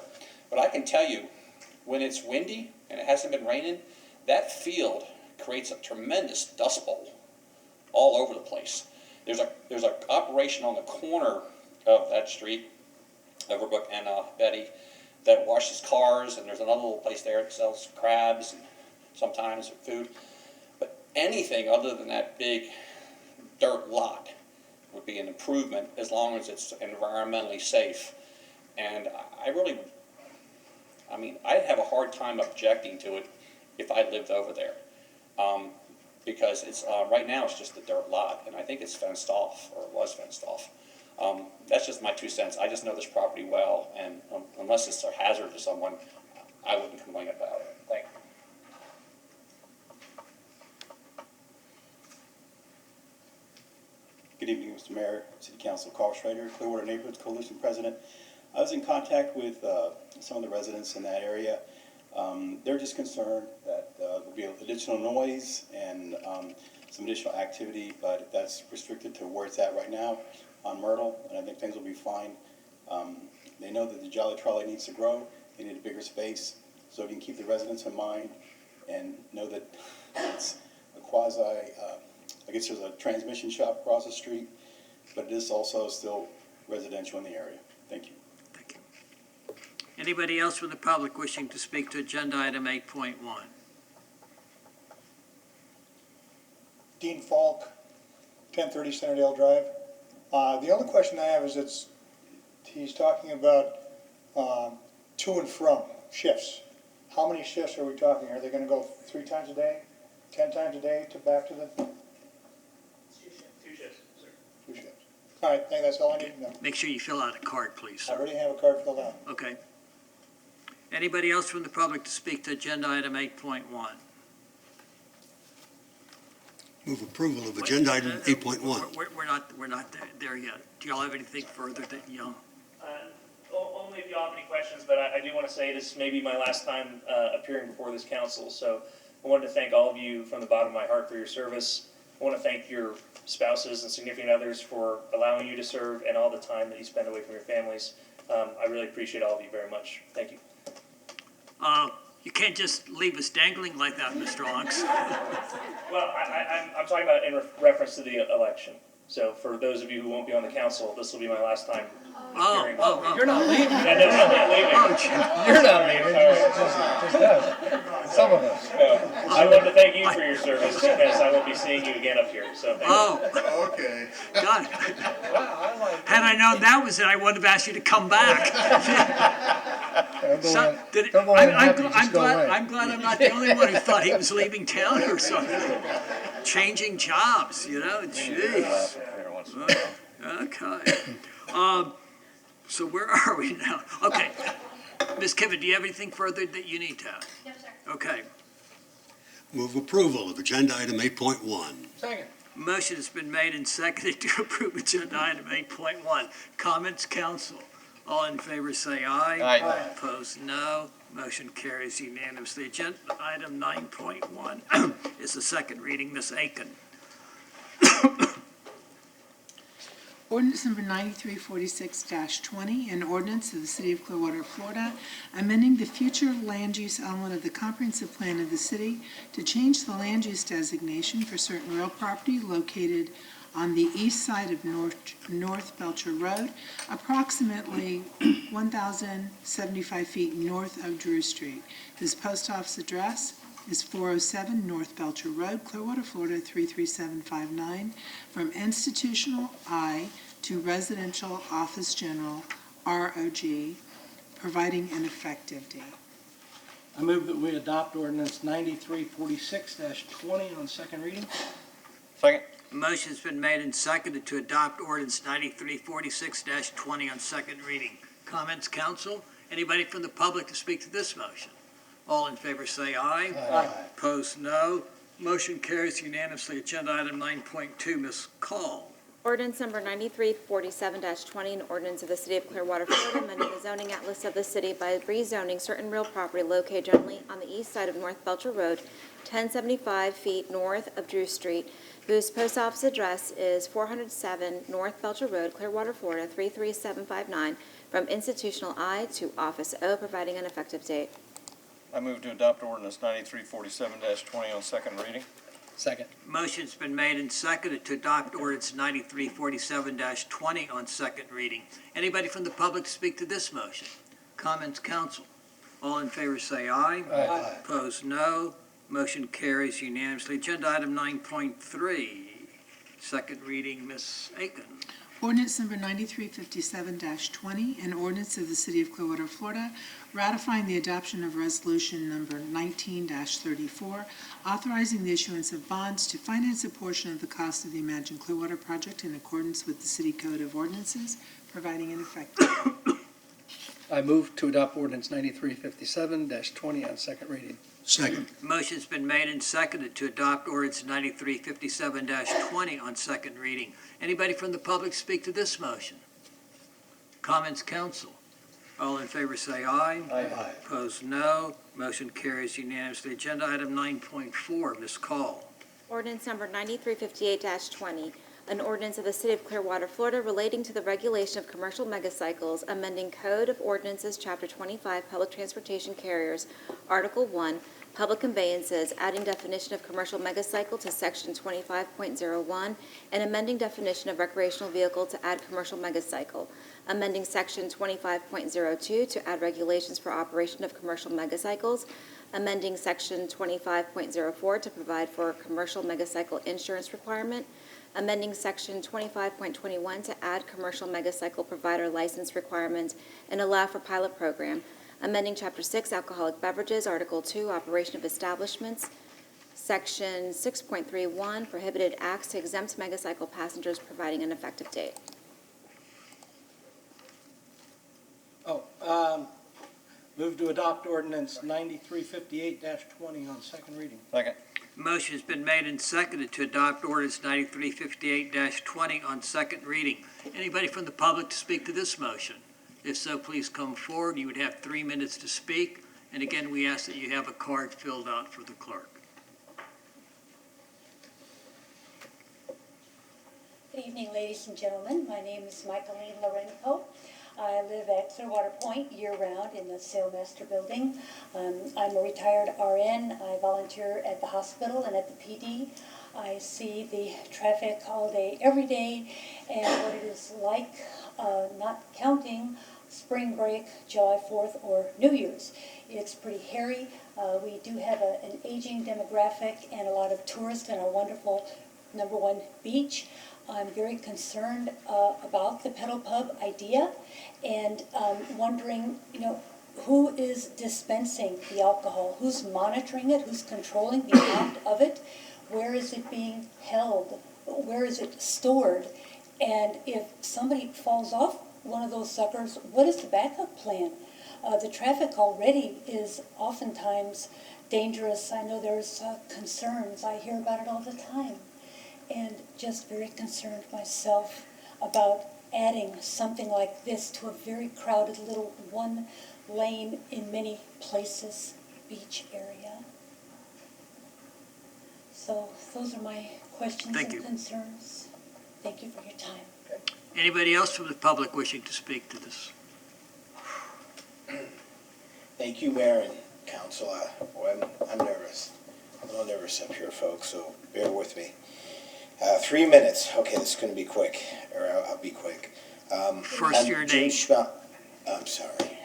But I can tell you, when it's windy and it hasn't been raining, that field creates a tremendous dust bowl all over the place. There's a operation on the corner of that street, Overbrook and Betty, that washes cars, and there's another little place there that sells crabs and sometimes food. But anything other than that big dirt lot would be an improvement as long as it's environmentally safe. And I'd have a hard time objecting to it if I lived over there. Because it's right now it's just a dirt lot, and I think it's fenced off, or it was fenced off. That's just my 2 cents. I just know this property well, and unless it's a hazard to someone, I wouldn't complain about it. Thank you. Good evening, Mr. Mayor, City Council, Carl Schrader, Clearwater Neighborhoods Coalition President. I was in contact with some of the residents in that area. They're just concerned that there'll be additional noise and some additional activity, but that's restricted to where it's at right now on Myrtle, and I think things will be fine. They know that the Jolly Trolley needs to grow. They need a bigger space, so we can keep the residents in mind and know that it's a quasi, I guess there's a transmission shop across the street, but it is also still residential in the area. Thank you. Anybody else from the public wishing to speak to agenda item 8.1? Dean Falk, 1030 Centerdale Drive. The only question I have is he's talking about to and from shifts. How many shifts are we talking? Are they going to go 3 times a day, 10 times a day to back to the? 2 shifts, sir. 2 shifts. All right, that's all I need to know. Make sure you fill out a card, please, sir. I already have a card filled out. Okay. Anybody else from the public to speak to agenda item 8.1? Move approval of agenda item 8.1. We're not there yet. Do y'all have anything further that y'all? Only if you all have any questions, but I do want to say this may be my last time appearing before this council, so I wanted to thank all of you from the bottom of my heart for your service. I want to thank your spouses and significant others for allowing you to serve and all the time that you spend away from your families. I really appreciate all of you very much. Thank you. You can't just leave us dangling like that, Mr. Onks. Well, I'm talking about in reference to the election. So for those of you who won't be on the council, this will be my last time appearing. You're not leaving. Yeah, no, I'm not leaving. You're not leaving. Just us. Some of us. I want to thank you for your service because I won't be seeing you again up here. So thank you. Okay. God. Had I known that was it, I would have asked you to come back. I'm glad I'm not the only one who thought he was leaving town or something. Changing jobs, jeez. Okay. So where are we now? Okay. Ms. Kiven, do you have anything further that you need to have? No, sir. Okay. Move approval of agenda item 8.1. Second. Motion has been made and seconded to approve agenda item 8.1. Comments, council? All in favor say aye. Aye. Opposed, no. Motion carries unanimously. Agenda item 9.1 is the second reading. Ms. Aiken. Ordinance number 9346-20, an ordinance of the City of Clearwater, Florida, amending the future land use element of the comprehensive plan of the city to change the land use designation for certain real property located on the east side of North Belcher Road, approximately 1,075 feet north of Drew Street, whose post office address is 407 North Belcher Road, Clearwater, Florida 33759, from institutional I to residential office general, ROG, providing an effective date. I move that we adopt ordinance 9346-20 on second reading. Second. Motion's been made and seconded to adopt ordinance 9346-20 on second reading. Comments, council? Anybody from the public to speak to this motion? All in favor say aye. Aye. Opposed, no. Motion carries unanimously. Agenda item 9.2, Ms. Call. Ordinance number 9347-20, an ordinance of the City of Clearwater, Florida, amending the zoning atlas of the city by rezoning certain real property located generally on the east side of North Belcher Road, 1075 feet north of Drew Street, whose post office address is 407 North Belcher Road, Clearwater, Florida 33759, from institutional I to office O, providing an effective date. I move to adopt ordinance 9347-20 on second reading. Second. Motion's been made and seconded to adopt ordinance 9347-20 on second reading. Anybody from the public to speak to this motion? Comments, council? All in favor say aye. Aye. Opposed, no. Motion carries unanimously. Agenda item 9.3, second reading, Ms. Aiken. Ordinance number 9357-20, an ordinance of the City of Clearwater, Florida, ratifying the adoption of resolution number 19-34, authorizing the issuance of bonds to finance a portion of the cost of the Imagine Clearwater project in accordance with the City Code of Ordinances, providing an effective date. I move to adopt ordinance 9357-20 on second reading. Second. Motion's been made and seconded to adopt ordinance 9357-20 on second reading. Anybody from the public speak to this motion? Comments, council? All in favor say aye. Aye. Opposed, no. Motion carries unanimously. Agenda item 9.4, Ms. Call. Ordinance number 9358-20, an ordinance of the City of Clearwater, Florida, relating to the regulation of commercial megacycles, amending Code of Ordinances, Chapter 25, Public Transportation Carriers, Article 1, Public Conveyances, adding definition of commercial megacycle to Section 25.01, and amending definition of recreational vehicle to add commercial megacycle, amending Section 25.02 to add regulations for operation of commercial megacycles, amending Section 25.04 to provide for a commercial megacycle insurance requirement, amending Section 25.21 to add commercial megacycle provider license requirements and allow for pilot program, amending Chapter 6 alcoholic beverages, Article 2 operation of establishments, Section 6.31 prohibited acts to exempt megacycle passengers, providing an effective date. Move to adopt ordinance 9358-20 on second reading. Second. Motion's been made and seconded to adopt ordinance 9358-20 on second reading. Anybody from the public to speak to this motion? If so, please come forward. You would have 3 minutes to speak. And again, we ask that you have a card filled out for the clerk. Good evening, ladies and gentlemen. My name is Michaeline Lorenco. I live at Clearwater Point year-round in the Sailmaster Building. I'm a retired RN. I volunteer at the hospital and at the PD. I see the traffic all day, every day, and what it is like, not counting spring break, July 4th, or New Year's. It's pretty hairy. We do have an aging demographic and a lot of tourists in our wonderful #1 beach. I'm very concerned about the pedal pub idea and wondering, who is dispensing the alcohol? Who's monitoring it? Who's controlling the amount of it? Where is it being held? Where is it stored? And if somebody falls off one of those suckers, what is the backup plan? The traffic already is oftentimes dangerous. I know there's concerns. I hear about it all the time. And just very concerned myself about adding something like this to a very crowded little one lane in many places beach area. So those are my questions Thank and you. concerns. Thank you for your time. Anybody else from the public wishing to speak to this? Thank you, Mayor and Council. I'm nervous. I'm a little nervous up here, folks, so bear with me. 3 minutes. Okay, this is going to be quick, or I'll be quick. First, your name. I'm sorry.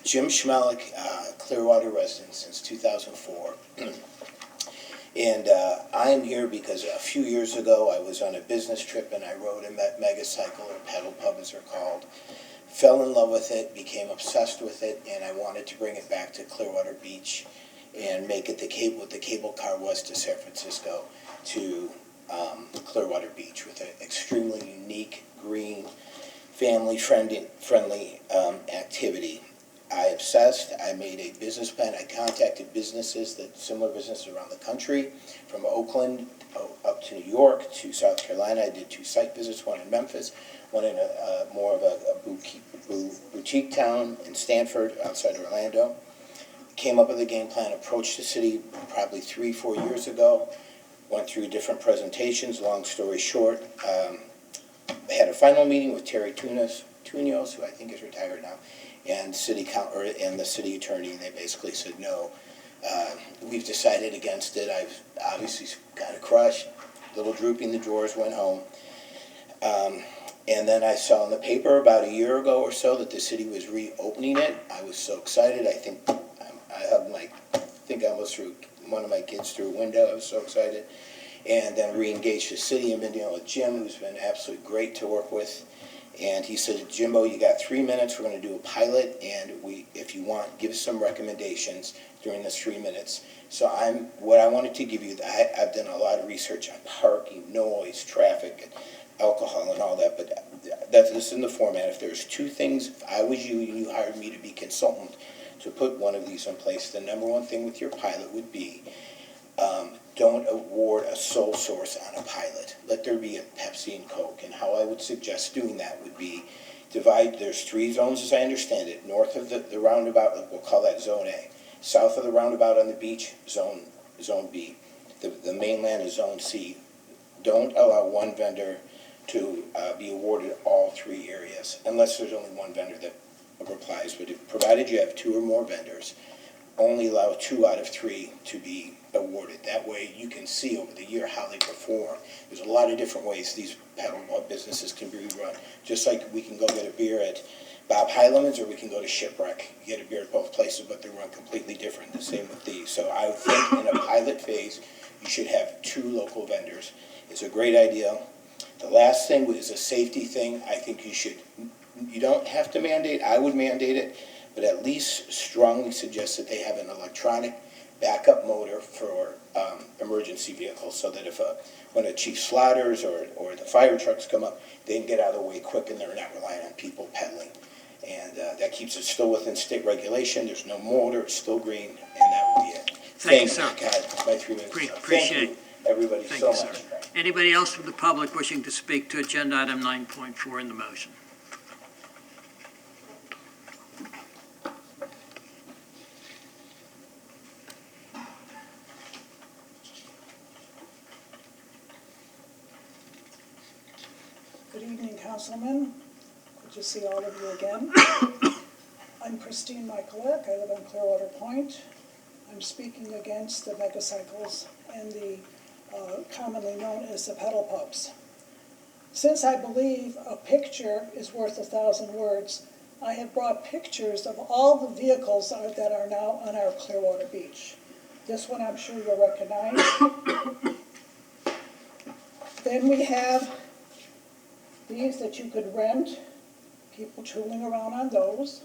Jim Schmelik, Clearwater resident since 2004. And I am here because a few years ago I was on a business trip and I rode a megacycle, or pedal pub as they're called. Fell in love with it, became obsessed with it, and I wanted to bring it back to Clearwater Beach and make it what the cable car was to San Francisco to Clearwater Beach, with an extremely unique, green, family-friendly activity. I obsessed. I made a business plan. I contacted similar businesses around the country, from Oakland up to New York to South Carolina. I did 2 site visits, one in Memphis, one in more of a boutique town in Stanford, outside Orlando. Came up with a game plan, approached the city probably 3-4 years ago, went through different presentations. Long story short, I had a final meeting with Terry Tunos, who I think is retired now, and the city attorney, and they basically said, no, we've decided against it. I've obviously got a crush, little drooping the drawers, went home. And then I saw in the paper about a year ago or so that the city was reopening it. I was so excited. I think I almost threw one of my kids through a window. I was so excited. And then re-engaged the city and been dealing with Jim, who's been absolutely great to work with. And he said, Jimbo, you got 3 minutes. We're going to do a pilot, and if you want, give some recommendations during this 3 minutes. So what I wanted to give you, I've done a lot of research on parking, noise, traffic, alcohol, and all that, but this isn't the format. If there's 2 things, if I was you and you hired me to be consultant to put one of these in place, the number 1 thing with your pilot would be, don't award a sole source on a pilot. Let there be a Pepsi and Coke. And how I would suggest doing that would be there's 3 zones as I understand it. North of the roundabout, we'll call that Zone A. South of the roundabout on the beach, Zone B. The mainland is Zone C. Don't allow one vendor to be awarded all 3 areas, unless there's only one vendor that applies. But provided you have 2 or more vendors, only allow 2 out of 3 to be awarded. That way you can see over the year how they perform. There's a lot of different ways these paddle businesses can be run. Just like we can go get a beer at Bob Heileman's, or we can go to Shipwreck. You get a beer at both places, but they run completely different. The same with these. So I think in a pilot phase, you should have 2 local vendors. It's a great idea. The last thing is a safety thing. I think you don't have to mandate, I would mandate it, but at least strongly suggest that they have an electronic backup motor for emergency vehicles, so that when a chief slaughters or the fire trucks come up, they can get out of the way quick and they're not relying on people pedaling. And that keeps it still within state regulation. There's no motor, it's still green, and that would be it. Thank you, sir. God, my 3 minutes. Appreciate it. Everybody Thank so you, much. sir. Anybody else from the public wishing to speak to agenda item 9.4 in the motion? Good evening, Councilman. Good to see all of you again. I'm Christine Michaelek. I live on Clearwater Point. I'm speaking against the megacycles and the commonly known as the pedal pubs. Since I believe a picture is worth 1,000 words, I have brought pictures of all the vehicles that are now on our Clearwater Beach. This one I'm sure you'll recognize. Then we have these that you could rent, people tooling around on those.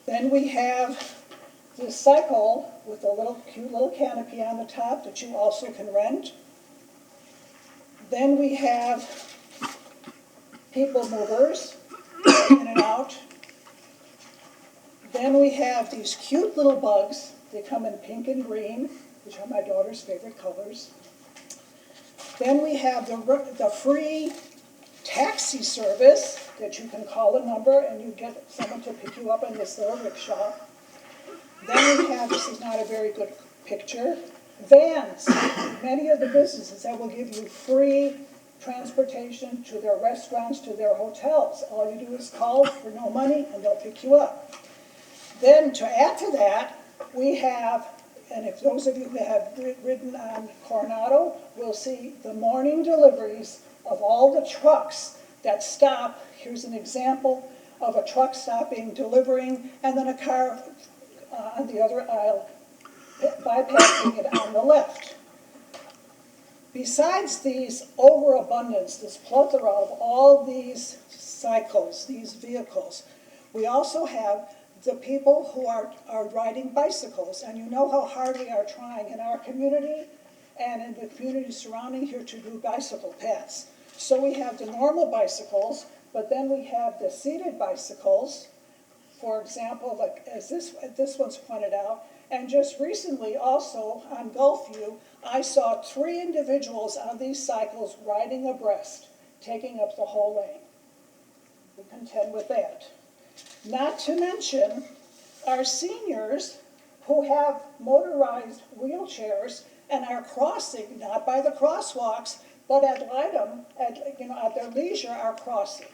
Then we have this cycle with a cute little canopy on the top that you also can rent. Then we have people movers in and out. Then we have these cute little bugs. They come in pink and green, which are my daughter's favorite colors. Then we have the free taxi service that you can call a number and you get someone to pick you up in this little rickshaw. Then we have, this is not a very good picture, vans. Many of the businesses that will give you free transportation to their restaurants, to their hotels. All you do is call for no money and they'll pick you up. Then to add to that, we have, and if those of you who have ridden on Coronado will see the morning deliveries of all the trucks that stop. Here's an example. of a truck stopping, delivering, and then a car on the other aisle bypassing it on the left. Besides these overabundance, this plethora of all these cycles, these vehicles, we also have the people who are riding bicycles. And you know how hard we are trying in our community and in the community surrounding here to do bicycle paths. So we have the normal bicycles, but then we have the seated bicycles, for example, like as this one's pointed out. And just recently also on Gulfview, I saw 3 individuals on these cycles riding abreast, taking up the whole lane. We contend with that. Not to mention our seniors who have motorized wheelchairs and are crossing, not by the crosswalks, but at litem, at their leisure, are crossing.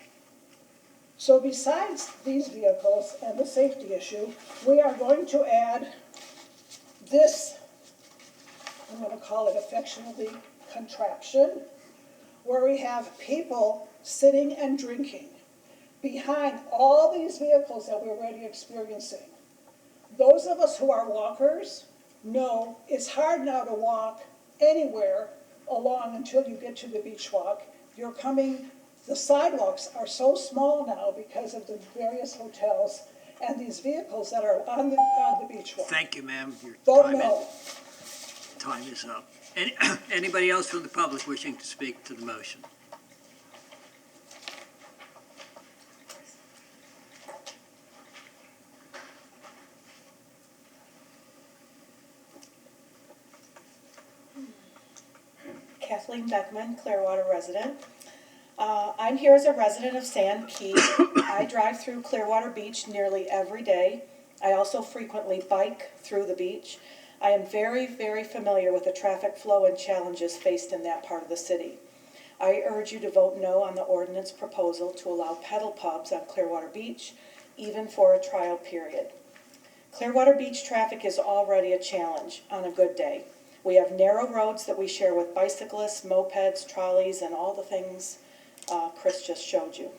So besides these vehicles and the safety issue, we are going to add this, I'm going to call it affectionately, contraption, where we have people sitting and drinking behind all these vehicles that we're already experiencing. Those of us who are walkers know it's hard now to walk anywhere along until you get to the beach walk. The sidewalks are so small now because of the various hotels and these vehicles that are on the beach walk. Thank you, ma'am. Your Vote no. time is up. Anybody else from the public wishing to speak to the motion? Kathleen Beckman, Clearwater resident. I'm here as a resident of Sand Key. I drive through Clearwater Beach nearly every day. I also frequently bike through the beach. I am very, very familiar with the traffic flow and challenges faced in that part of the city. I urge you to vote no on the ordinance proposal to allow pedal pubs on Clearwater Beach, even for a trial period. Clearwater Beach traffic is already a challenge on a good day. We have narrow roads that we share with bicyclists, mopeds, trolleys, and all the things Chris just showed you.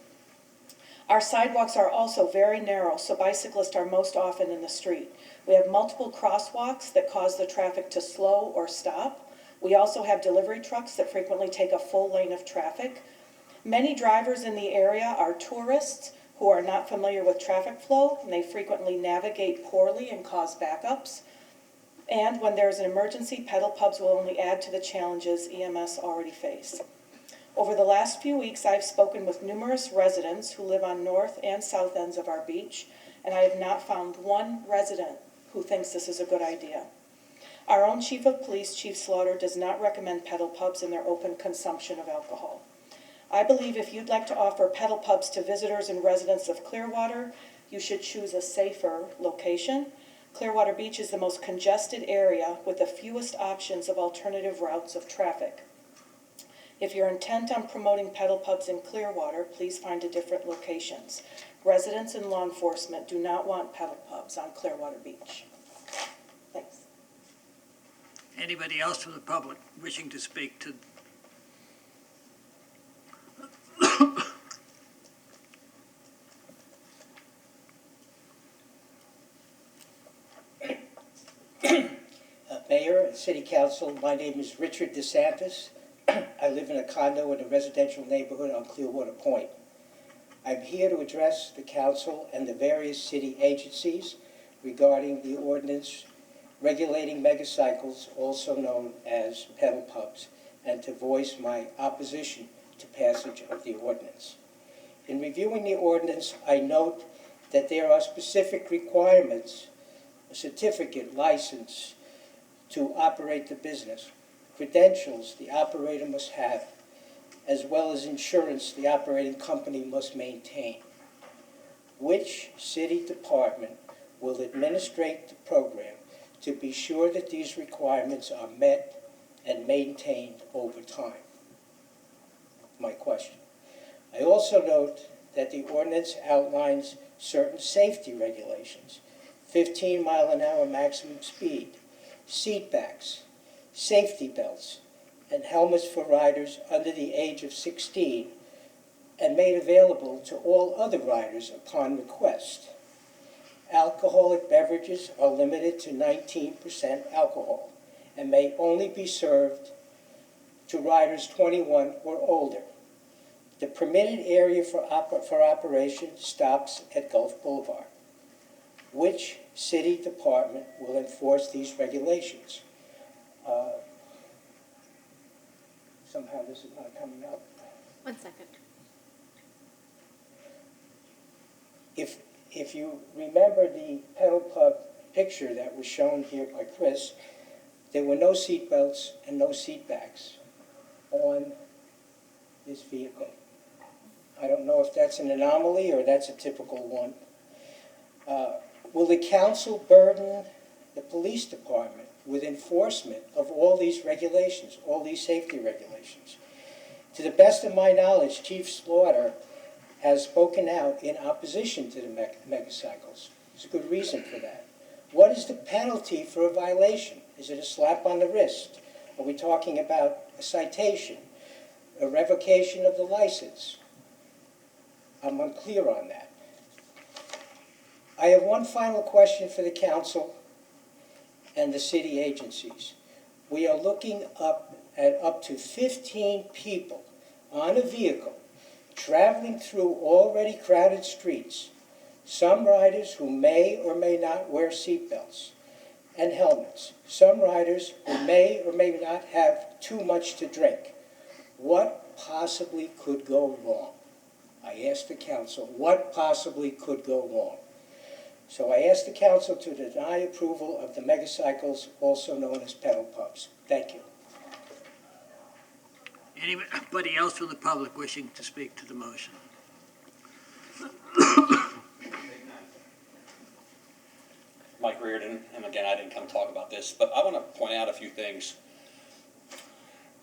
Our sidewalks are also very narrow, so bicyclists are most often in the street. We have multiple crosswalks that cause the traffic to slow or stop. We also have delivery trucks that frequently take a full lane of traffic. Many drivers in the area are tourists who are not familiar with traffic flow, and they frequently navigate poorly and cause backups. And when there's an emergency, pedal pubs will only add to the challenges EMS already face. Over the last few weeks, I've spoken with numerous residents who live on north and south ends of our beach, and I have not found one resident who thinks this is a good idea. Our own Chief of Police, Chief Slaughter, does not recommend pedal pubs in their open consumption of alcohol. I believe if you'd like to offer pedal pubs to visitors and residents of Clearwater, you should choose a safer location. Clearwater Beach is the most congested area with the fewest options of alternative routes of traffic. If you're intent on promoting pedal pubs in Clearwater, please find a different locations. Residents and law enforcement do not want pedal pubs on Clearwater Beach. Thanks. Anybody else from the public wishing to speak to? Mayor and City Council, my name is Richard DeSantis. I live in a condo in a residential neighborhood on Clearwater Point. I'm here to address the council and the various city agencies regarding the ordinance regulating megacycles, also known as pedal pubs, and to voice my opposition to passage of the ordinance. In reviewing the ordinance, I note that there are specific requirements, a certificate, license to operate the business, credentials the operator must have, as well as insurance the operating company must maintain. Which city department will administrate the program to be sure that these requirements are met and maintained over time? My question. I also note that the ordinance outlines certain safety regulations, 15-mile-an-hour maximum speed, seat backs, safety belts, and helmets for riders under the age of 16 and made available to all other riders upon request. Alcoholic beverages are limited to 19% alcohol and may only be served to riders 21 or older. The permitted area for operation stops at Gulf Boulevard. Which city department will enforce these regulations? Somehow this is not coming up. 1 second. If you remember the pedal pub picture that was shown here by Chris, there were no seat belts and no seat backs on this vehicle. I don't know if that's an anomaly or that's a typical one. Will the council burden the police department with enforcement of all these regulations, all these safety regulations? To the best of my knowledge, Chief Slaughter has spoken out in opposition to the megacycles. There's a good reason for that. What is the penalty for a violation? Is it a slap on the wrist? Are we talking about a citation, a revocation of the license? I'm unclear on that. I have one final question for the council and the city agencies. We are looking at up to 15 people on a vehicle traveling through already crowded streets. Some riders who may or may not wear seatbelts and helmets. Some riders who may or may not have too much to drink. What possibly could go wrong? I asked the council, what possibly could go wrong? So I asked the council to deny approval of the megacycles, also known as pedal pubs. Thank you. Anybody else from the public wishing to speak to the motion? Mike Reardon, and again, I didn't come talk about this, but I want to point out a few things.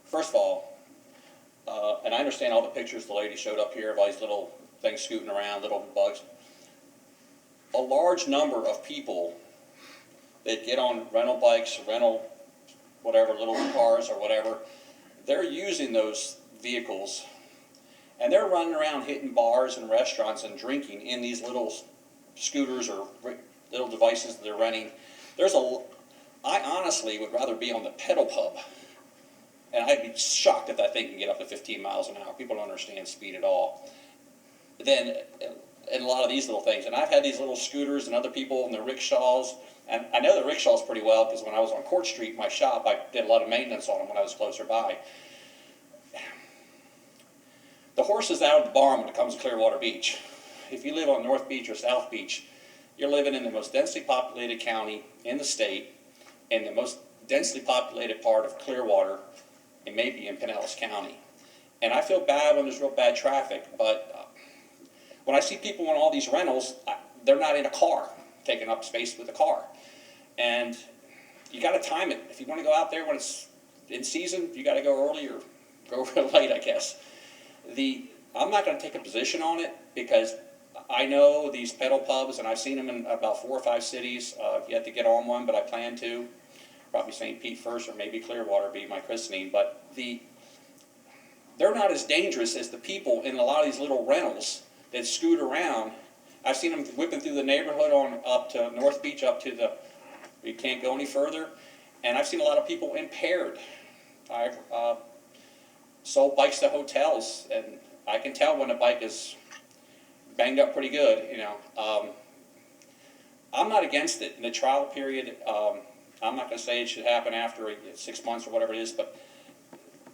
First of all, and I understand all the pictures the lady showed up here of all these little things scooting around, little bugs. A large number of people that get on rental bikes, rental whatever, little cars or whatever, they're using those vehicles and they're running around hitting bars and restaurants and drinking in these little scooters or little devices that they're renting. I honestly would rather be on the pedal pub, and I'd be shocked if that thing can get up to 15 miles an hour. People don't understand speed at all. Then, and a lot of these little things, and I've had these little scooters and other people in the rickshaws, and I know the rickshaws pretty well because when I was on Court Street, my shop, I did a lot of maintenance on them when I was closer by. The horse is out of the barn when it comes to Clearwater Beach. If you live on North Beach or South Beach, you're living in the most densely populated county in the state, and the most densely populated part of Clearwater, and maybe in Pinellas County. And I feel bad when there's real bad traffic, but when I see people on all these rentals, they're not in a car, taking up space with a car. And you got to time it. If you want to go out there when it's in season, you got to go early or go real late, I guess. I'm not going to take a position on it because I know these pedal pubs, and I've seen them in about 4 or 5 cities. I've yet to get on one, but I plan to. Probably St. Pete first, or maybe Clearwater be my christening. But they're not as dangerous as the people in a lot of these little rentals that scoot around. I've seen them whipping through the neighborhood on up to North Beach, up to you can't go any further. And I've seen a lot of people impaired. I've sold bikes to hotels, and I can tell when a bike is banged up pretty good, you know. I'm not against it. In the trial period, I'm not going to say it should happen after 6 months or whatever it is, but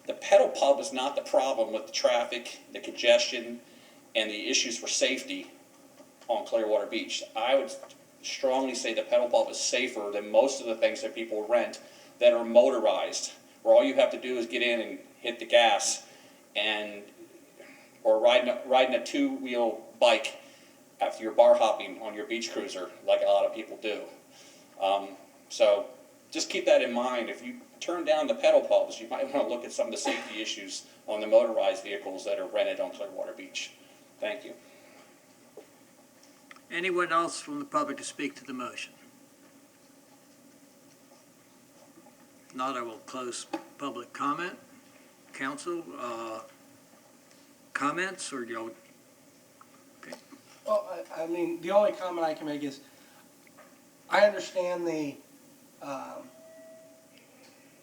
the pedal pub is not the problem with the traffic, the congestion, and the issues for safety on Clearwater Beach. I would strongly say the pedal pub is safer than most of the things that people rent that are motorized, where all you have to do is get in and hit the gas, or riding a 2-wheel bike after you're bar hopping on your beach cruiser, like a lot of people do. So just keep that in mind. If you turn down the pedal pubs, you might want to look at some of the safety issues on the motorized vehicles that are rented on Clearwater Beach. Thank you. Anyone else from the public to speak to the motion? If not, I will close public comment. Council, comments, or, you know, Well, I mean, the only comment I can make is, I understand the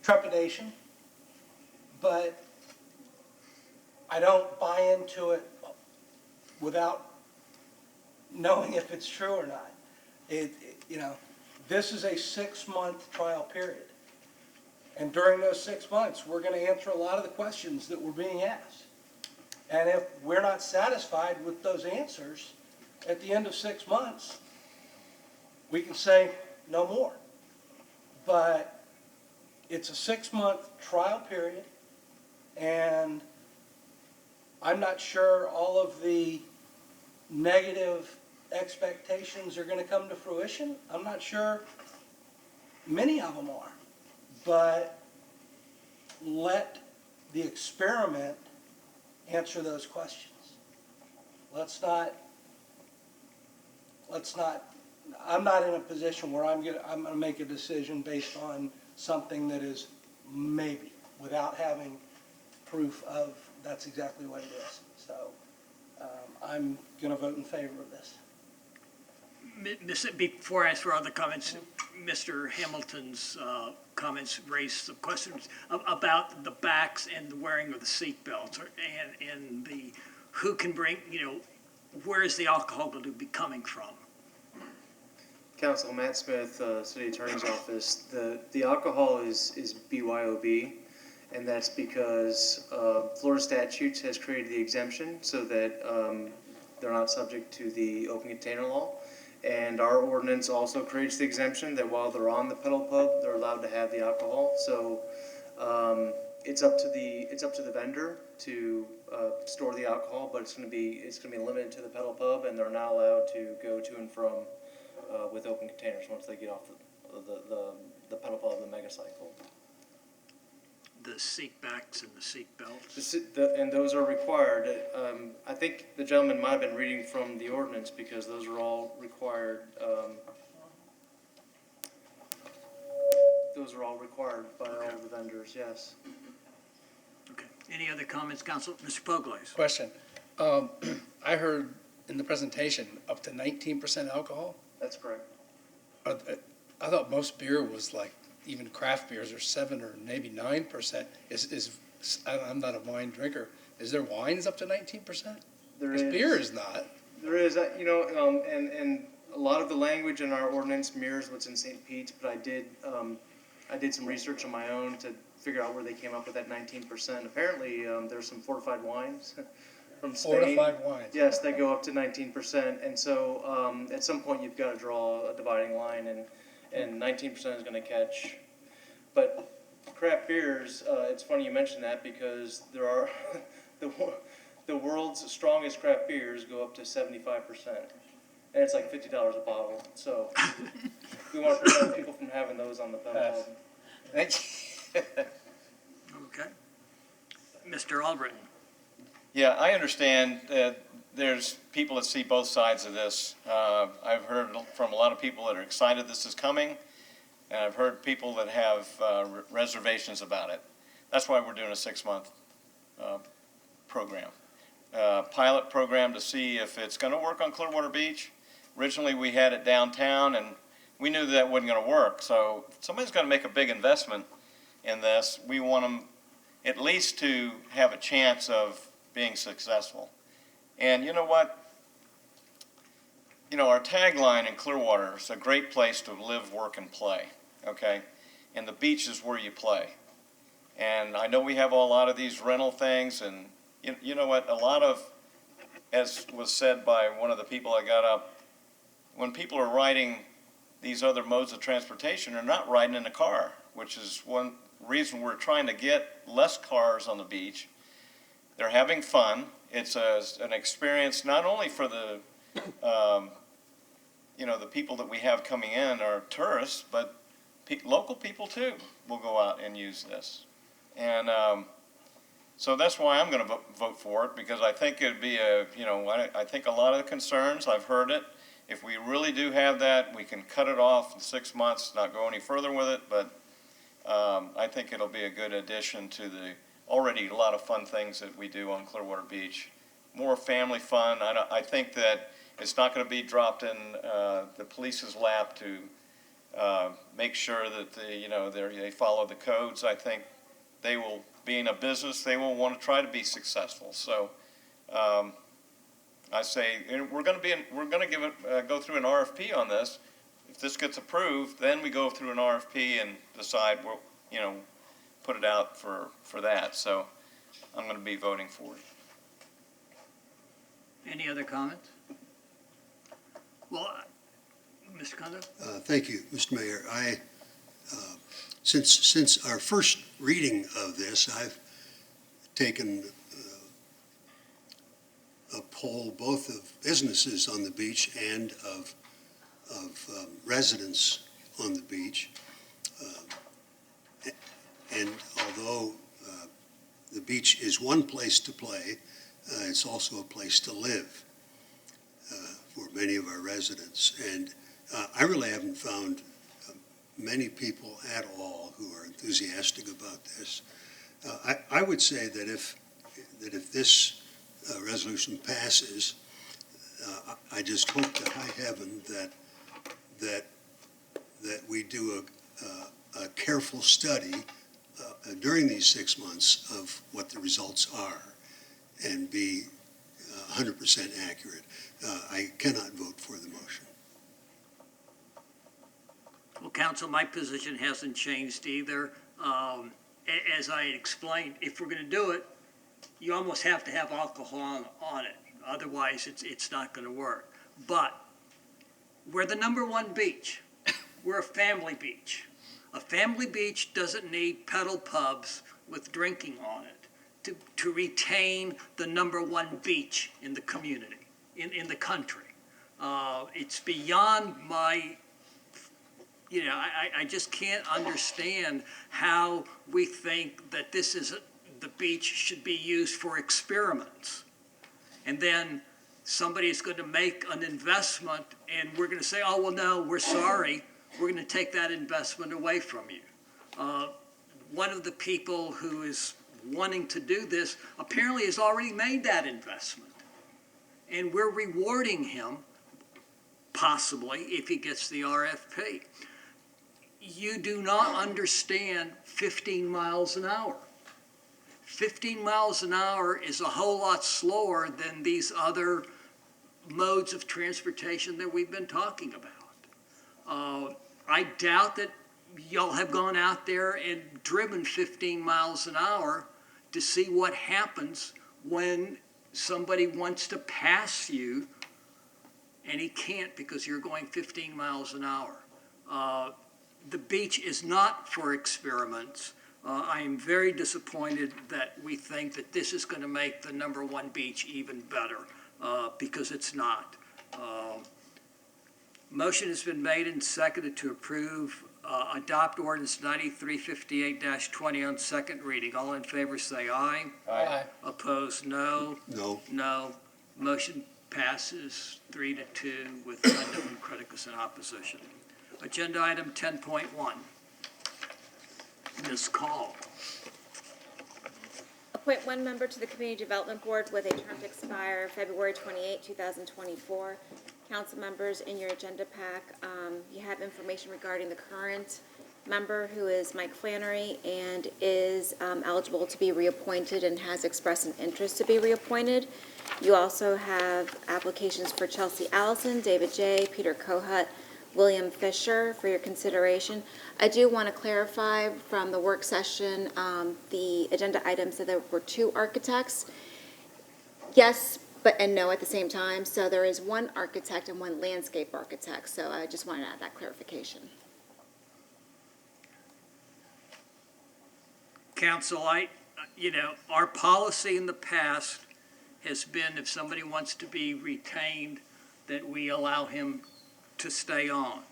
trepidation, but I don't buy into it without knowing if it's true or not. You know, this is a 6-month trial period. And during those 6 months, we're gonna answer a lot of the questions that were being asked. And if we're not satisfied with those answers, at the end of 6 months, we can say no more. But it's a 6-month trial period, and I'm not sure all of the negative expectations are gonna come to fruition. I'm not sure many of them are. But let the experiment answer those questions. Let's not, I'm not in a position where I'm gonna make a decision based on something that is maybe, without having proof of that's exactly what it is. So, I'm gonna vote in favor of this. Before I ask for other comments, Mr. Hamilton's comments raised some questions about the backs and the wearing of the seat belts, and the, who can bring, you know, where is the alcohol going to be coming from? Counsel Matt Smith, City Attorney's Office. The alcohol is BYOB, and that's because Florida statutes has created the exemption so that they're not subject to the open container law. And our ordinance also creates the exemption that while they're on the pedal pub, they're allowed to have the alcohol. So it's up to the vendor to store the alcohol, but it's going to be limited to the pedal pub, and they're not allowed to go to and from with open containers once they get off the pedal pub of the megacycle. The seat backs and the seat belts? And those are required. I think the gentleman might have been reading from the ordinance because those are all required. Those are all required by all the vendors, yes. Okay. Any other comments, Council? Mr. Poglaze? Question. I heard in the presentation up to 19% alcohol. That's correct. I thought most beer was like, even craft beers are 7 or maybe 9%. I'm not a wine drinker. Is there wines up to 19%? There is. Beer is not. There is, and a lot of the language in our ordinance mirrors what's in St. Pete's, but I did some research on my own to figure out where they came up with that 19%. Apparently, there's some fortified wines from Spain. Fortified wines. Yes, they go up to 19%, and so at some point you've got to draw a dividing line, and 19% is going to catch. But craft beers, it's funny you mention that because there are the world's strongest craft beers go up to 75%, and it's like $50 a bottle. So we want to prevent people from having those on the pedal pub. Okay. Mr. Albritton? Yeah, I understand that there's people that see both sides of this. I've heard from a lot of people that are excited this is coming, and I've heard people that have reservations about it. That's why we're doing a 6-month program. Pilot program to see if it's going to work on Clearwater Beach. Originally, we had it downtown, and we knew that wasn't going to work. So if somebody's going to make a big investment in this, we want them at least to have a chance of being successful. And you know what? You know, our tagline in Clearwater is a great place to live, work, and play, okay? And the beach is where you play. And I know we have a lot of these rental things, and you know what? A lot of, as was said by one of the people I got up, when people are riding these other modes of transportation, they're not riding in a car, which is one reason we're trying to get less cars on the beach. They're having fun. It's an experience not only for the, the people that we have coming in are tourists, but local people too will go out and use this. And so that's why I'm going to vote for it, because I think it'd be I think a lot of the concerns, I've heard it. If we really do have that, we can cut it off in 6 months, not go any further with it, but I think it'll be a good addition to the already a lot of fun things that we do on Clearwater Beach. more family fun. I think that it's not going to be dropped in the police's lap to make sure that they follow the codes. I think they will, being a business, they will want to try to be successful. So I say we're going to go through an RFP on this. If this gets approved, then we go through an RFP and decide what, put it out for that. So I'm going to be voting for it. Any other comments? Well, Mr. Kondo? Thank you, Mr. Mayor. Since our first reading of this, I've taken a poll both of businesses on the beach and of residents on the beach. And although the beach is one place to play, it's also a place to live for many of our residents. And I really haven't found many people at all who are enthusiastic about this. I would say that if this resolution passes, I just hope to high heaven that we do a careful study during these 6 months of what the results are and be 100% accurate. I cannot vote for the motion. Well, Council, my position hasn't changed either. As I explained, if we're going to do it, you almost have to have alcohol on it. Otherwise, it's not going to work. But we're the #1 beach. We're a family beach. A family beach doesn't need pedal pubs with drinking on it to retain the #1 beach in the community, in the country. It's beyond my, I just can't understand how we think that this is the beach should be used for experiments. And then somebody's going to make an investment and we're going to say, oh, well, no, we're sorry. We're going to take that investment away from you. One of the people who is wanting to do this apparently has already made that investment. And we're rewarding him, possibly, if he gets the RFP. You do not understand 15 miles an hour. 15 miles an hour is a whole lot slower than these other modes of transportation that we've been talking about. I doubt that y'all have gone out there and driven 15 miles an hour to see what happens when somebody wants to pass you and he can't because you're going 15 miles an hour. The beach is not for experiments. I am very disappointed that we think that this is going to make the #1 beach even better because it's not. Motion has been made and seconded to approve, adopt ordinance 9358-20 on second reading. All in favor say aye. Aye. Opposed, no. No. No. Motion passes 3-2 with Linda and Criticus in opposition. Agenda item 10.1. Ms. Call. Appoint one member to the Community Development Board with a term to expire February 28, 2024. Council members, in your agenda pack, you have information regarding the current member, who is Mike Flannery, and is eligible to be reappointed and has expressed an interest to be reappointed. You also have applications for Chelsea Allison, David J., Peter Kohut, William Fisher for your consideration. I do want to clarify from the work session, the agenda items, that there were 2 architects. Yes, but and no at the same time. So there is 1 architect and 1 landscape architect. So I just wanted to add that clarification. Council, our policy in the past has been if somebody wants to be retained, that we allow him to stay on.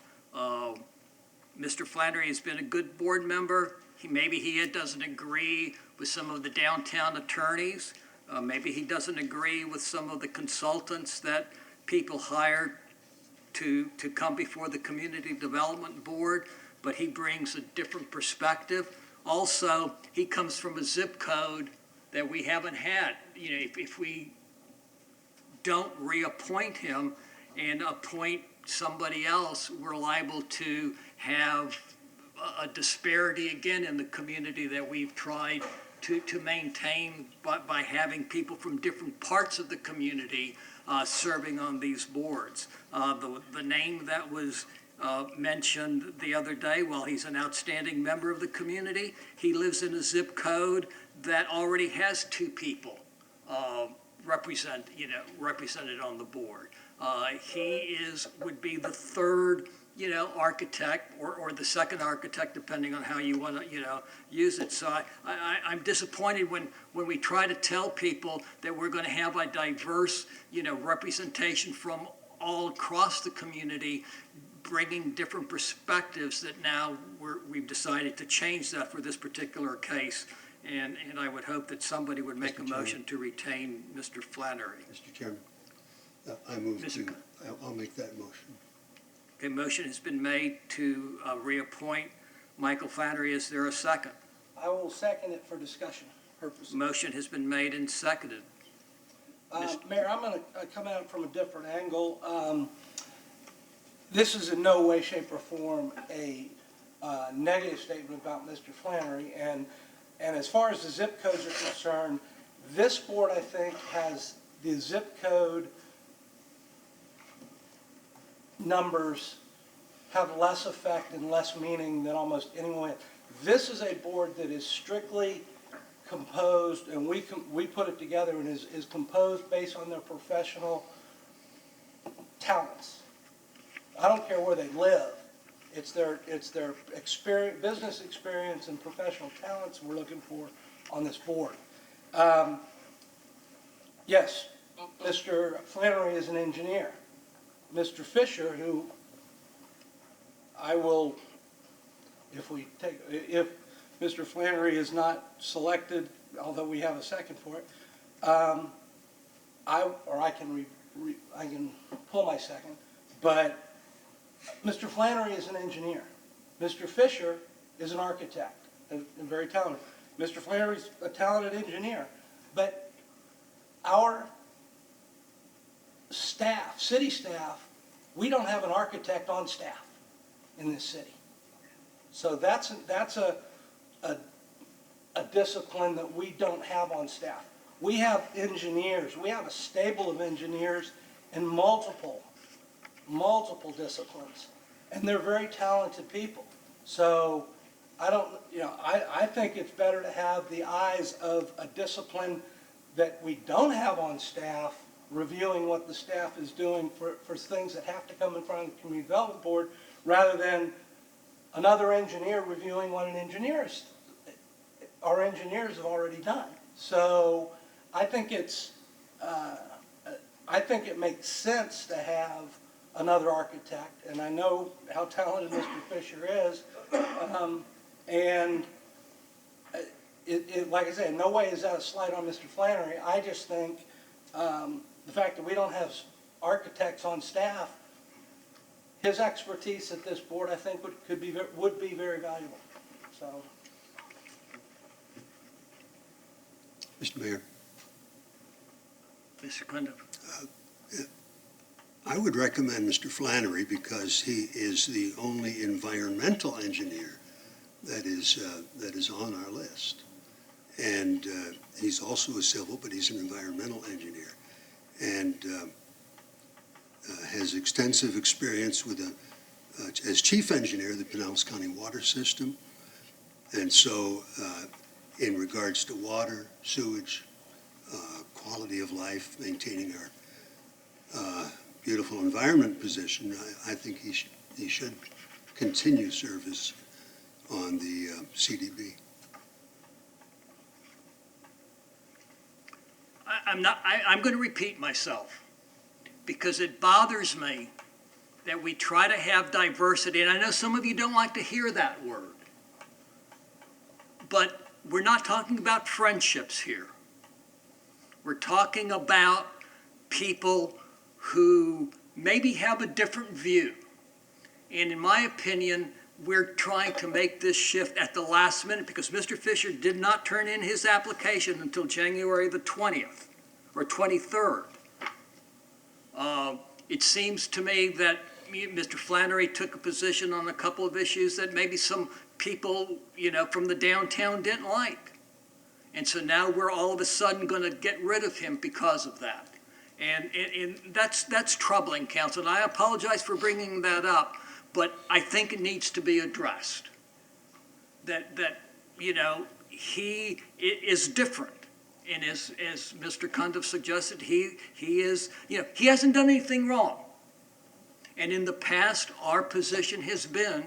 Mr. Flannery has been a good board member. Maybe he doesn't agree with some of the downtown attorneys. Maybe he doesn't agree with some of the consultants that people hire to come before the Community Development Board, but he brings a different perspective. Also, he comes from a zip code that we haven't had. If we don't reappoint him and appoint somebody else, we're liable to have a disparity again in the community that we've tried to maintain by having people from different parts of the community serving on these boards. The name that was mentioned the other day, well, he's an outstanding member of the community. He lives in a zip code that already has 2 people represented on the board. He would be the third, architect or the second architect, depending on how you want to, use it. So I'm disappointed when we try to tell people that we're going to have a diverse, representation from all across the community, bringing different perspectives, that now we've decided to change that for this particular case. And I would hope that somebody would make a motion to retain Mr. Flannery. Mr. Chairman, I'll make that motion. Okay, motion has been made to reappoint Michael Flannery. Is there a second? I will second it for discussion purposes. Motion has been made and seconded. Mayor, I'm going to come at it from a different angle. This is in no way, shape, or form a negative statement about Mr. Flannery. And as far as the zip codes are concerned, this board, I think, has the zip code numbers have less effect and less meaning than almost anyone. This is a board that is strictly composed, and we put it together, and is composed based on their professional talents. I don't care where they live. It's their experience, business experience and professional talents we're looking for on this board. Yes, Mr. Flannery is an engineer. Mr. Fisher, who I will, if Mr. Flannery is not selected, although we have a second for it, I can pull my second, but Mr. Flannery is an engineer. Mr. Fisher is an architect and very talented. Mr. Flannery's a talented engineer, but our staff, city staff, we don't have an architect on staff in this city. So that's a discipline that we don't have on staff. We have engineers. We have a stable of engineers in multiple disciplines, and they're very talented people. So I think it's better to have the eyes of a discipline that we don't have on staff reviewing what the staff is doing for things that have to come in front of the Community Development Board, rather than another engineer reviewing what our engineers have already done. So I think it makes sense to have another architect, and I know how talented Mr. Fisher is, and like I say, in no way is that a slight on Mr. Flannery. I just think the fact that we don't have architects on staff, his expertise at this board, I think, would be very valuable. So, Mr. Mayor. Mr. Clinton. I would recommend Mr. Flannery because he is the only environmental engineer that is on our list. And he's also a civil, but he's an environmental engineer, and has extensive experience with as chief engineer of the Pinellas County Water System. And so in regards to water, sewage, quality of life, maintaining our beautiful environment position, I think he should continue service on the CDB. I'm going to repeat myself, because it bothers me that we try to have diversity, and I know some of you don't like to hear that word, but we're not talking about friendships here. We're talking about people who maybe have a different view. And in my opinion, we're trying to make this shift at the last minute, because Mr. Fisher did not turn in his application until January the 20th or 23rd. It seems to me that Mr. Flannery took a position on a couple of issues that maybe some people, from the downtown didn't like. And so now we're all of a sudden going to get rid of him because of that. And that's troubling, Council. And I apologize for bringing that up, but I think it needs to be addressed. That he is different. And as Mr. Cundiff suggested, he is, he hasn't done anything wrong. And in the past, our position has been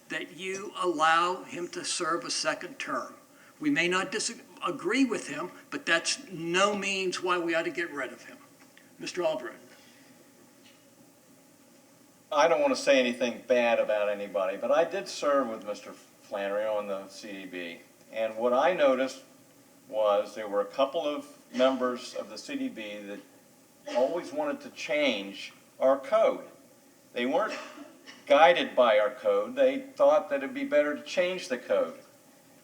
that you allow him to serve a second term. We may not disagree with him, but that's no means why we ought to get rid of him. Mr. Albrecht. I don't want to say anything bad about anybody, but I did serve with Mr. Flannery on the CDB. And what I noticed was there were a couple of members of the CDB that always wanted to change our code. They weren't guided by our code. They thought that it'd be better to change the code.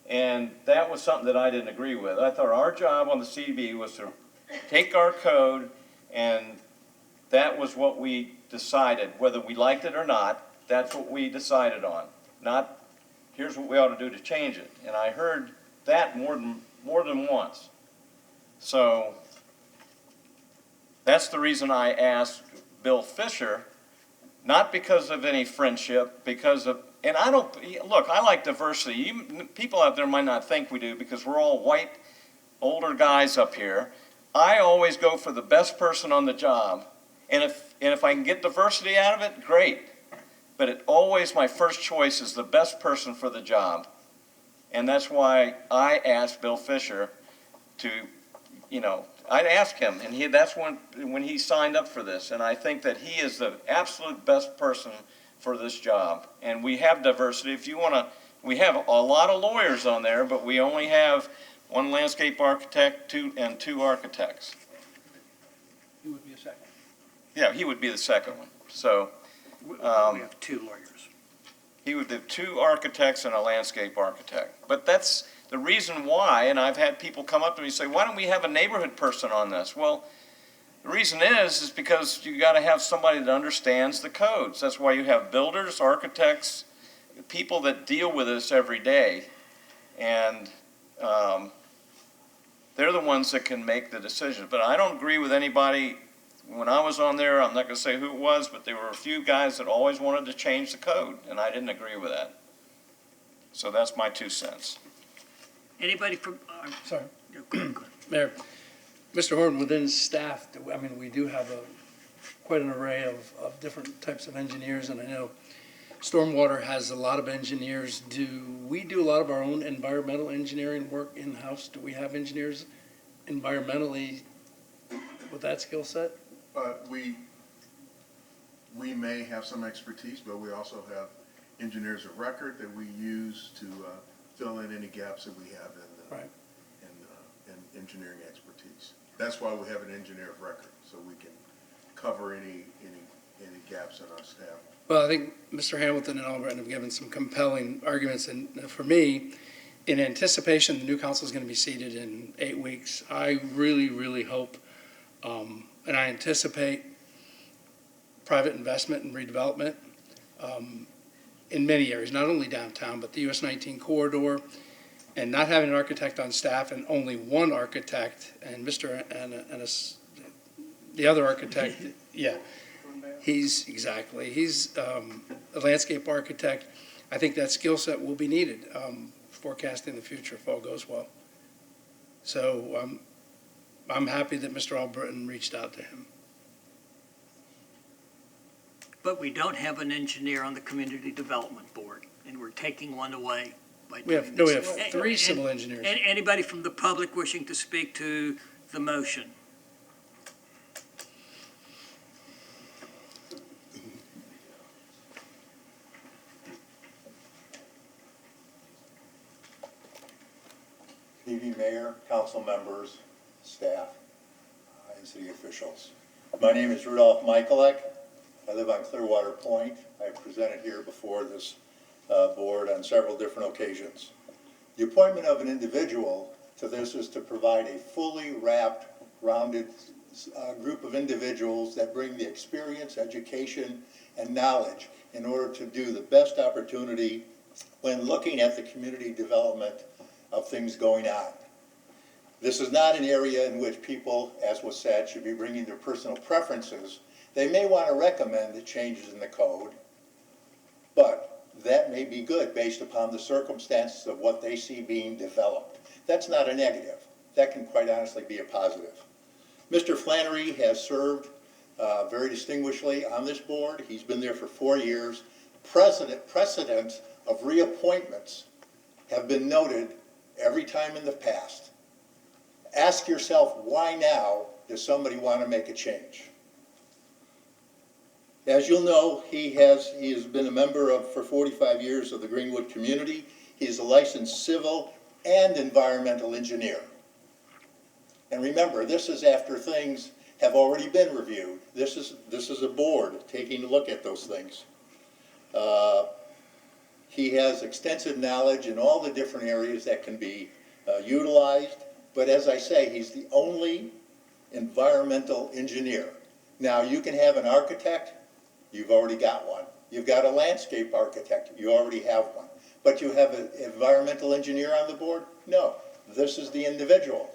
And that was something that I didn't agree with. I thought our job on the CDB was to take our code, and that was what we decided. Whether we liked it or not, that's what we decided on. Not, here's what we ought to do to change it. And I heard that more than once. So that's the reason I asked Bill Fisher, not because of any friendship, because of, and I don't, look, I like diversity. People out there might not think we do because we're all white, older guys up here. I always go for the best person on the job. And if I can get diversity out of it, great. But always my first choice is the best person for the job. And that's why I asked Bill Fisher to, I'd ask him, and that's when he signed up for this. And I think that he is the absolute best person for this job. And we have diversity. If you want to, we have a lot of lawyers on there, but we only have one landscape architect, two architects. He would be a second. Yeah, he would be the second one. So We have two lawyers. he would have two architects and a landscape architect. But that's the reason why, and I've had people come up to me and say, why don't we have a neighborhood person on this? Well, the reason is because you got to have somebody that understands the codes. That's why you have builders, architects, people that deal with this every day. And they're the ones that can make the decisions. But I don't agree with anybody. When I was on there, I'm not going to say who it was, but there were a few guys that always wanted to change the code, and I didn't agree with that. So that's my 2 cents. Anybody from, Sorry. go ahead. Mayor, Mr. Horn, within staff, we do have quite an array of different types of engineers, and I know Stormwater has a lot of engineers. Do we do a lot of our own environmental engineering work in-house? Do we have engineers environmentally with that skill set? We may have some expertise, but we also have engineers of record that we use to fill in any gaps that we have in engineering expertise. That's why we have an engineer of record, so we can cover any gaps in our staff. Well, I think Mr. Hamilton and Albrecht have given some compelling arguments, and for me, in anticipation the new council is going to be seated in 8 weeks, I really, really hope, and I anticipate private investment and redevelopment in many areas, not only downtown, but the US 19 corridor, and not having an architect on staff and only one architect, and the other architect, yeah. He's a landscape architect. I think that skill set will be needed forecasting the future if all goes well. So I'm happy that Mr. Albritton reached out to him. But we don't have an engineer on the Community Development Board, and we're taking one away by We doing have this. 3 civil engineers. Anybody from the public wishing to speak to the motion? Good evening, Mayor, council members, staff, and city officials. My name is Rudolph Michaelek. I live on Clearwater Point. I've presented here before this board on several different occasions. The appointment of an individual to this is to provide a fully wrapped, rounded group of individuals that bring the experience, education, and knowledge in order to do the best opportunity when looking at the community development of things going on. This is not an area in which people, as was said, should be bringing their personal preferences. They may want to recommend the changes in the code, but that may be good based upon the circumstances of what they see being developed. That's not a negative. That can quite honestly be a positive. Mr. Flannery has served very distinguishedly on this board. He's been there for 4 years. Precedents of reappointments have been noted every time in the past. Ask yourself, why now does somebody want to make a change? As you'll know, he has been a member of, for 45 years, of the Greenwood community. He is a licensed civil and environmental engineer. And remember, this is after things have already been reviewed. This is a board taking a look at those things. He has extensive knowledge in all the different areas that can be utilized. But as I say, he's the only environmental engineer. Now, you can have an architect. You've already got one. You've got a landscape architect. You already have one. But you have an environmental engineer on the board? No. This is the individual.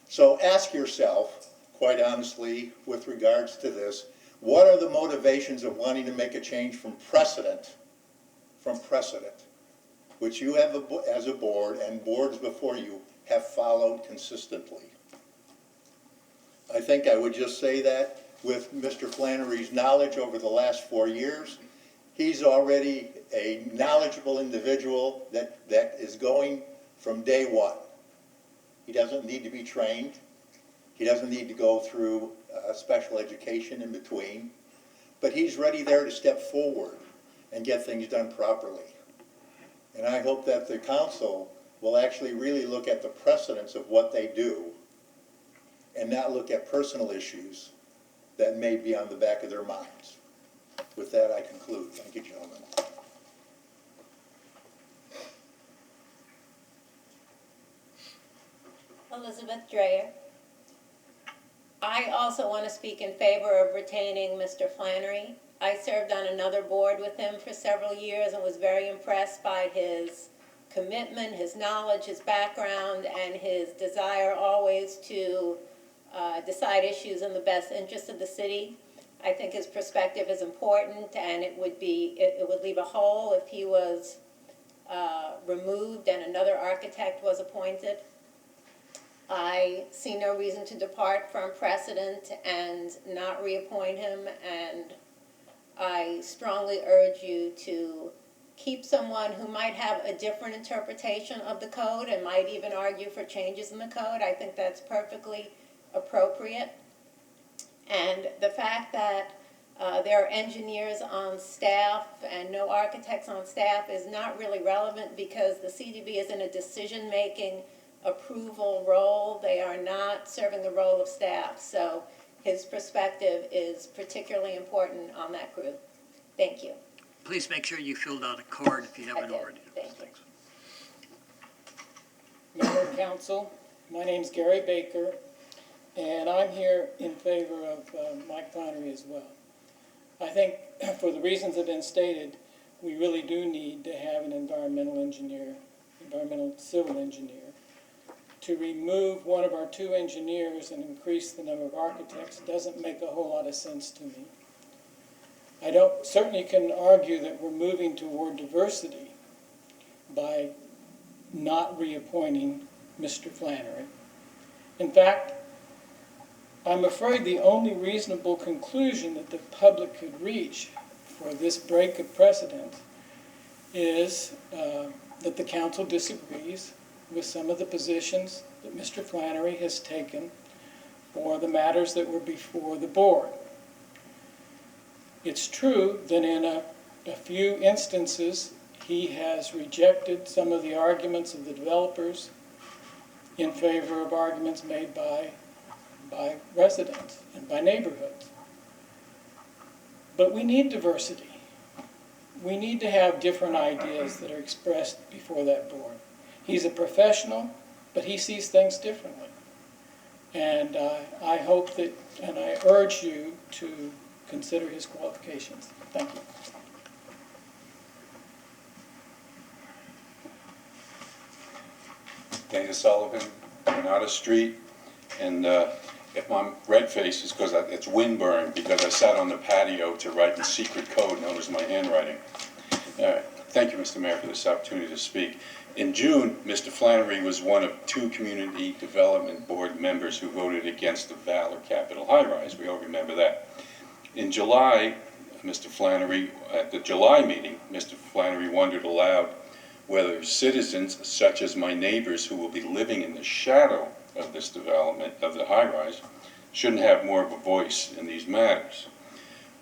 So ask yourself, quite honestly, with regards to this, what are the motivations of wanting to make a change from precedent, which you have as a board and boards before you have followed consistently? I think I would just say that with Mr. Flannery's knowledge over the last 4 years, he's already a knowledgeable individual that is going from day one. He doesn't need to be trained. He doesn't need to go through special education in between. But he's ready there to step forward and get things done properly. And I hope that the council will actually really look at the precedents of what they do and not look at personal issues that may be on the back of their minds. With that, I conclude. Thank you, gentlemen. Elizabeth Dreyer. I also want to speak in favor of retaining Mr. Flannery. I served on another board with him for several years and was very impressed by his commitment, his knowledge, his background, and his desire always to decide issues in the best interest of the city. I think his perspective is important, and it would leave a hole if he was removed and another architect was appointed. I see no reason to depart from precedent and not reappoint him, and I strongly urge you to keep someone who might have a different interpretation of the code and might even argue for changes in the code. I think that's perfectly appropriate. And the fact that there are engineers on staff and no architects on staff is not really relevant, because the CDB is in a decision-making approval role. They are not serving the role of staff. So his perspective is particularly important on that group. Thank you. Please make sure you filled out a card if you haven't already. Thanks. Member of Council, my name's Gary Baker, and I'm here in favor of Mike Flannery as well. I think for the reasons that have been stated, we really do need to have an environmental civil engineer. To remove one of our two engineers and increase the number of architects doesn't make a whole lot of sense to me. I certainly can argue that we're moving toward diversity by not reappointing Mr. Flannery. In fact, I'm afraid the only reasonable conclusion that the public could reach for this break of precedent is that the council disagrees with some of the positions that Mr. Flannery has taken for the matters that were before the board. It's true that in a few instances he has rejected some of the arguments of the developers in favor of arguments made by residents and by neighborhoods. But we need diversity. We need to have different ideas that are expressed before that board. He's a professional, but he sees things differently. And I hope that, and I urge you to consider his qualifications. Thank you. Dana Sullivan, Granada Street, and if I'm red face, it's because it's windburn, because I sat on the patio to write the secret code known as my handwriting. Thank you, Mr. Mayor, for this opportunity to speak. In June, Mr. Flannery was one of 2 Community Development Board members who voted against the Valor Capital high-rise. We all remember that. In July, Mr. Flannery, at the July meeting, Mr. Flannery wondered aloud whether citizens, such as my neighbors who will be living in the shadow of this development, of the high-rise, shouldn't have more of a voice in these matters.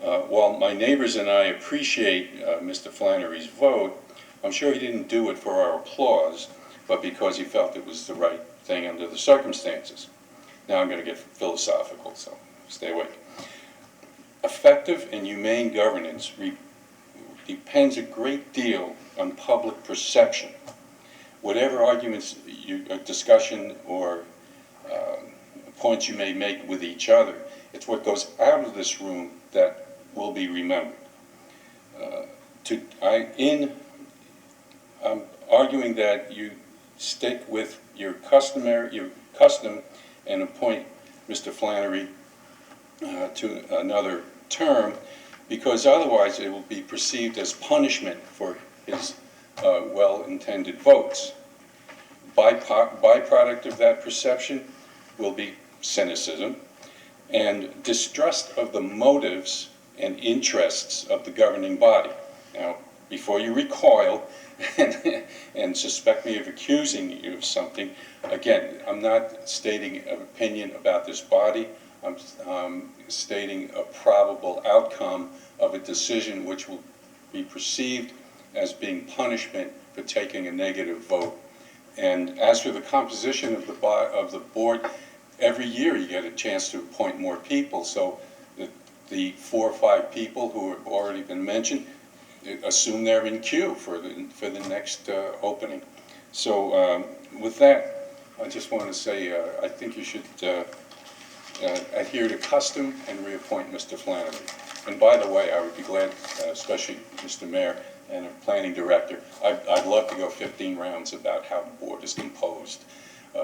While my neighbors and I appreciate Mr. Flannery's vote, I'm sure he didn't do it for our applause, but because he felt it was the right thing under the circumstances. Now I'm going to get philosophical, so stay awake. Effective and humane governance depends a great deal on public perception. Whatever arguments, discussion, or points you may make with each other, it's what goes out of this room that will be remembered. I'm arguing that you stick with your custom and appoint Mr. Flannery to another term, because otherwise it will be perceived as punishment for his well-intended votes. Byproduct of that perception will be cynicism and distrust of the motives and interests of the governing body. Now, before you recoil and suspect me of accusing you of something, again, I'm not stating an opinion about this body. I'm stating a probable outcome of a decision which will be perceived as being punishment for taking a negative vote. And as for the composition of the board, every year you get a chance to appoint more people. So the 4 or 5 people who have already been mentioned, assume they're in queue for the next opening. So with that, I just want to say I think you should adhere to custom and reappoint Mr. Flannery. And by the way, I would be glad, especially Mr. Mayor and a planning director, I'd love to go 15 rounds about how the board is composed,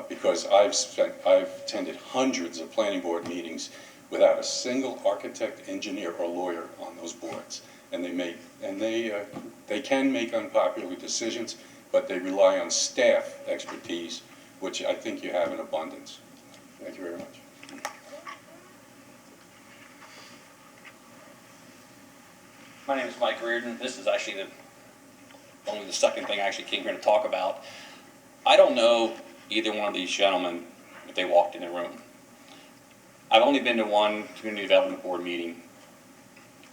because I've attended hundreds of planning board meetings without a single architect, engineer, or lawyer on those boards. And they can make unpopular decisions, but they rely on staff expertise, which I think you have in abundance. Thank you very much. My name is Mike Reardon. This is actually only the second thing I actually came here to talk about. I don't know either one of these gentlemen if they walked in the room. I've only been to one community development board meeting,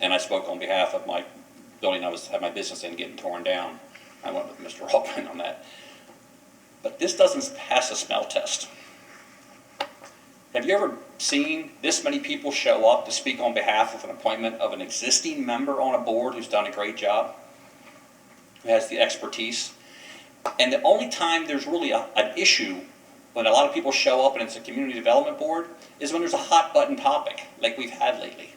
and I spoke on behalf of my building I had my business in getting torn down. I went with Mr. Altman on that. But this doesn't pass a smell test. Have you ever seen this many people show up to speak on behalf of an appointment of an existing member on a board who's done a great job, who has the expertise? And the only time there's really an issue when a lot of people show up and it's a community development board is when there's a hot button topic like we've had lately.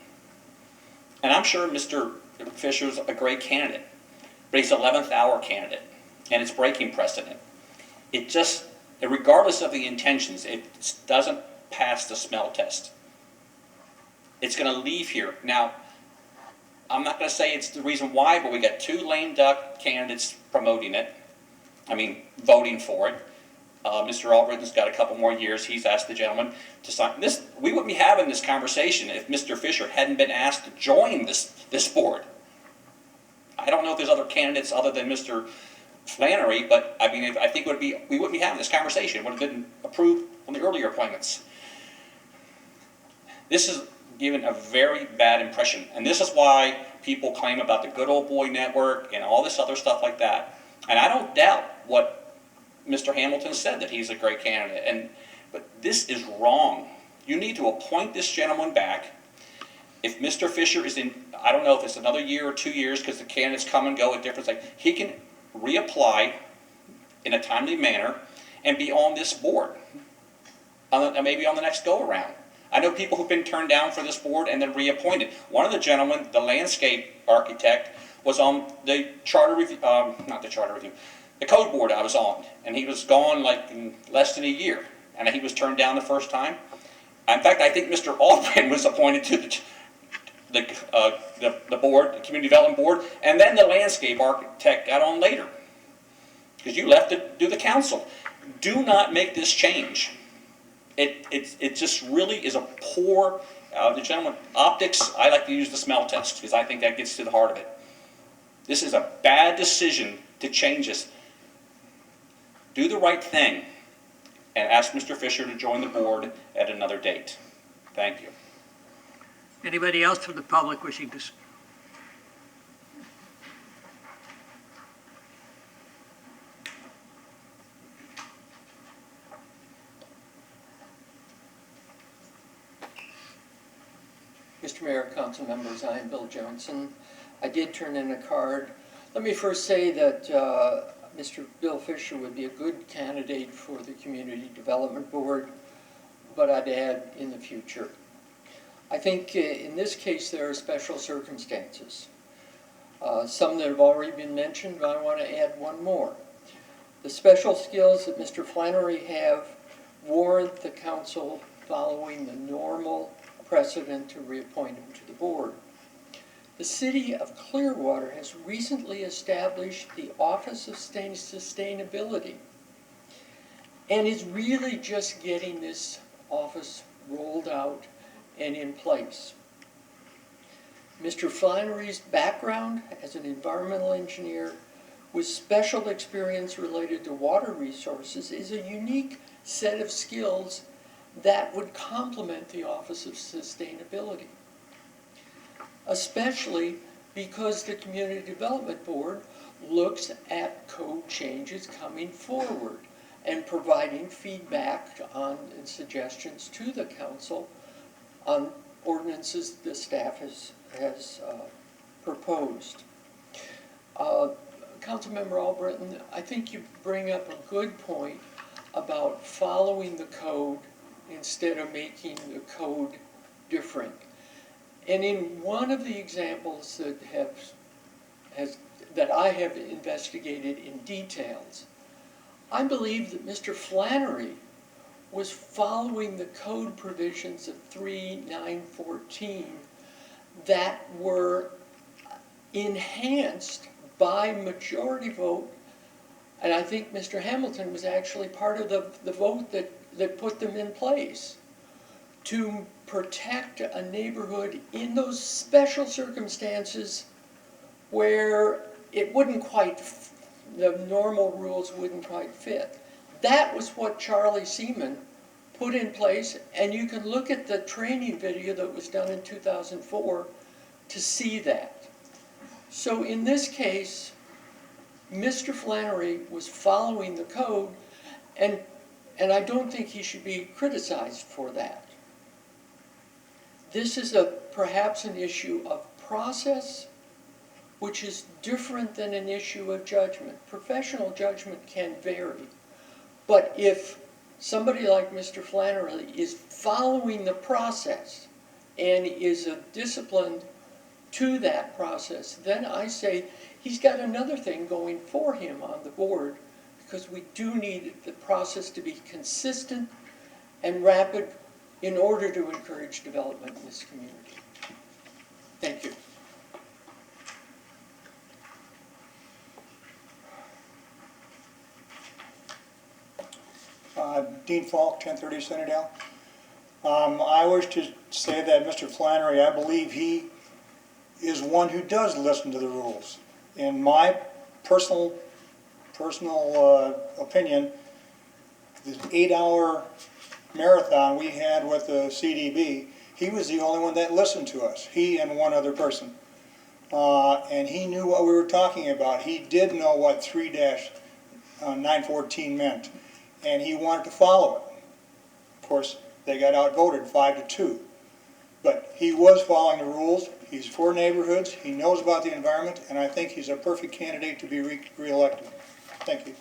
And I'm sure Mr. Fisher's a great candidate, but he's an 11th hour candidate, and it's breaking precedent. It just, regardless of the intentions, it doesn't pass the smell test. It's going to leave here. Now, I'm not going to say it's the reason why, but we got 2 lame duck candidates promoting it. I mean, voting for it. Mr. Albritton's got a couple more years. He's asked the gentleman to sign this. We wouldn't be having this conversation if Mr. Fisher hadn't been asked to join this board. I don't know if there's other candidates other than Mr. Flannery, but I mean, I think we wouldn't be having this conversation. It would have been approved on the earlier appointments. This is given a very bad impression, and this is why people claim about the good old boy network and all this other stuff like that. And I don't doubt what Mr. Hamilton said, that he's a great candidate, but this is wrong. You need to appoint this gentleman back. If Mr. Fisher is in, I don't know if it's another year or 2 years, because the candidates come and go at different things, he can reapply in a timely manner and be on this board. maybe on the next go-around. I know people who've been turned down for this board and then reappointed. One of the gentlemen, the landscape architect, was on the charter review, not the charter review, the code board I was on, and he was gone like in less than a year, and he was turned down the first time. In fact, I think Mr. Albritton was appointed to the board, the community development board, and then the landscape architect got on later, because you left to do the council. Do not make this change. It just really is a poor, the gentleman, optics, I like to use the smell test, because I think that gets to the heart of it. This is a bad decision to change this. Do the right thing and ask Mr. Fisher to join the board at another date. Thank you. Anybody else from the public wishing to? Mr. Mayor, council members, I am Bill Johnson. I did turn in a card. Let me first say that Mr. Bill Fisher would be a good candidate for the Community Development Board, but I'd add in the future. I think in this case there are special circumstances. Some that have already been mentioned, but I want to add one more. The special skills that Mr. Flannery have warrant the council following the normal precedent to reappoint him to the board. The City of Clearwater has recently established the Office of Sustainability and is really just getting this office rolled out and in place. Mr. Flannery's background as an environmental engineer with special experience related to water resources is a unique set of skills that would complement the Office of Sustainability, especially because the Community Development Board looks at code changes coming forward and providing feedback on and suggestions to the council on ordinances the staff has proposed. Councilmember Albritton, I think you bring up a good point about following the code instead of making the code different. And in one of the examples that I have investigated in details, I believe that Mr. Flannery was following the code provisions of 3.914 that were enhanced by majority vote, and I think Mr. Hamilton was actually part of the vote that put them in place to protect a neighborhood in those special circumstances where it wouldn't quite, the normal rules wouldn't quite fit. That was what Charlie Seaman put in place, and you can look at the training video that was done in 2004 to see that. So in this case, Mr. Flannery was following the code, and I don't think he should be criticized for that. This is perhaps an issue of process, which is different than an issue of judgment. Professional judgment can vary. But if somebody like Mr. Flannery is following the process and is disciplined to that process, then I say he's got another thing going for him on the board, because we do need the process to be consistent and rapid in order to encourage development in this community. Thank you. Dean Falk, 1030 Centerdale. I wish to say that Mr. Flannery, I believe he is one who does listen to the rules. In my personal opinion, the 8-hour marathon we had with the CDB, he was the only one that listened to us, he and one other person. And he knew what we were talking about. He did know what 3-914 meant, and he wanted to follow it. Of course, they got outvoted 5-2. But he was following the rules. He's for neighborhoods. He knows about the environment, and I think he's a perfect candidate to be re-elected. Thank you.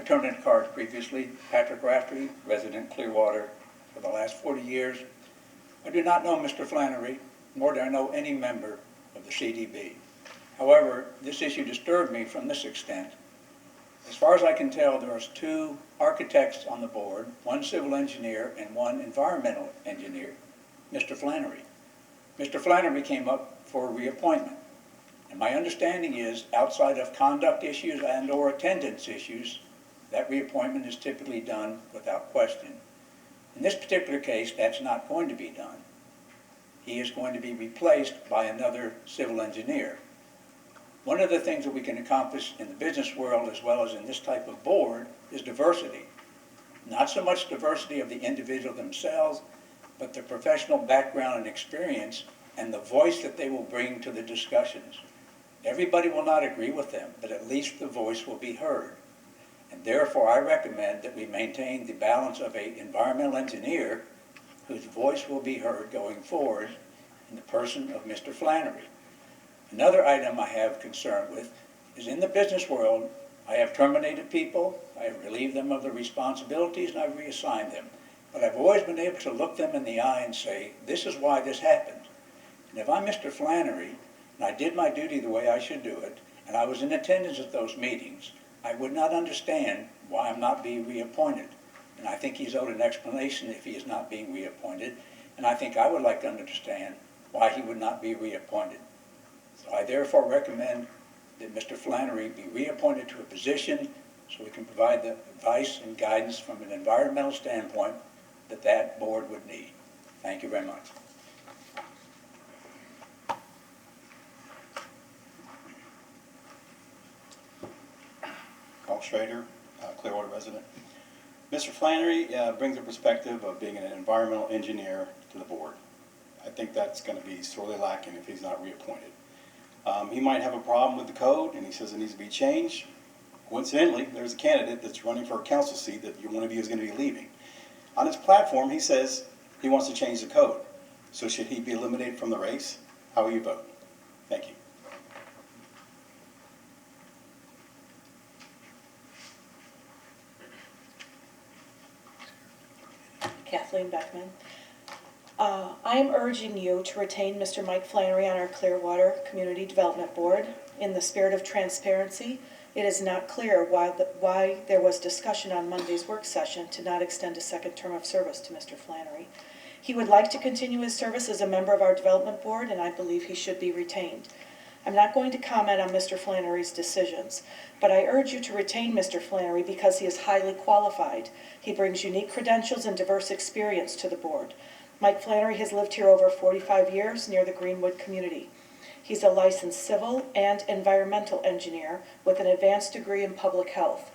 turned in cards previously. Patrick Raftery, resident Clearwater for the last 40 years. I do not know Mr. Flannery, nor do I know any member of the CDB. However, this issue disturbed me from this extent. As far as I can tell, there are 2 architects on the board, 1 civil engineer and 1 environmental engineer, Mr. Flannery. Mr. Flannery came up for reappointment. And my understanding is, outside of conduct issues and or attendance issues, that reappointment is typically done without question. In this particular case, that's not going to be done. He is going to be replaced by another civil engineer. One of the things that we can accomplish in the business world as well as in this type of board is diversity. Not so much diversity of the individual themselves, but their professional background and experience and the voice that they will bring to the discussions. Everybody will not agree with them, but at least the voice will be heard. And therefore, I recommend that we maintain the balance of an environmental engineer whose voice will be heard going forward in the person of Mr. Flannery. Another item I have concern with is in the business world, I have terminated people, I have relieved them of their responsibilities, and I've reassigned them. But I've always been able to look them in the eye and say, this is why this happened. And if I'm Mr. Flannery, and I did my duty the way I should do it, and I was in attendance at those meetings, I would not understand why I'm not being reappointed. And I think he's owed an explanation if he is not being reappointed, and I think I would like to understand why he would not be reappointed. So I therefore recommend that Mr. Flannery be reappointed to a position so we can provide the advice and guidance from an environmental standpoint that that board would need. Thank you very much. Carl Schrader, Clearwater resident. Mr. Flannery brings a perspective of being an environmental engineer to the board. I think that's going to be sorely lacking if he's not reappointed. He might have a problem with the code, and he says it needs to be changed. Coincidentally, there's a candidate that's running for a council seat that one of you is going to be leaving. On his platform, he says he wants to change the code. So should he be eliminated from the race? How will you vote? Thank you. Kathleen Beckman. I am urging you to retain Mr. Mike Flannery on our Clearwater Community Development Board. In the spirit of transparency, it is not clear why there was discussion on Monday's work session to not extend a second term of service to Mr. Flannery. He would like to continue his service as a member of our Development Board, and I believe he should be retained. I'm not going to comment on Mr. Flannery's decisions, but I urge you to retain Mr. Flannery because he is highly qualified. He brings unique credentials and diverse experience to the board. Mike Flannery has lived here over 45 years near the Greenwood community. He's a licensed civil and environmental engineer with an advanced degree in public health.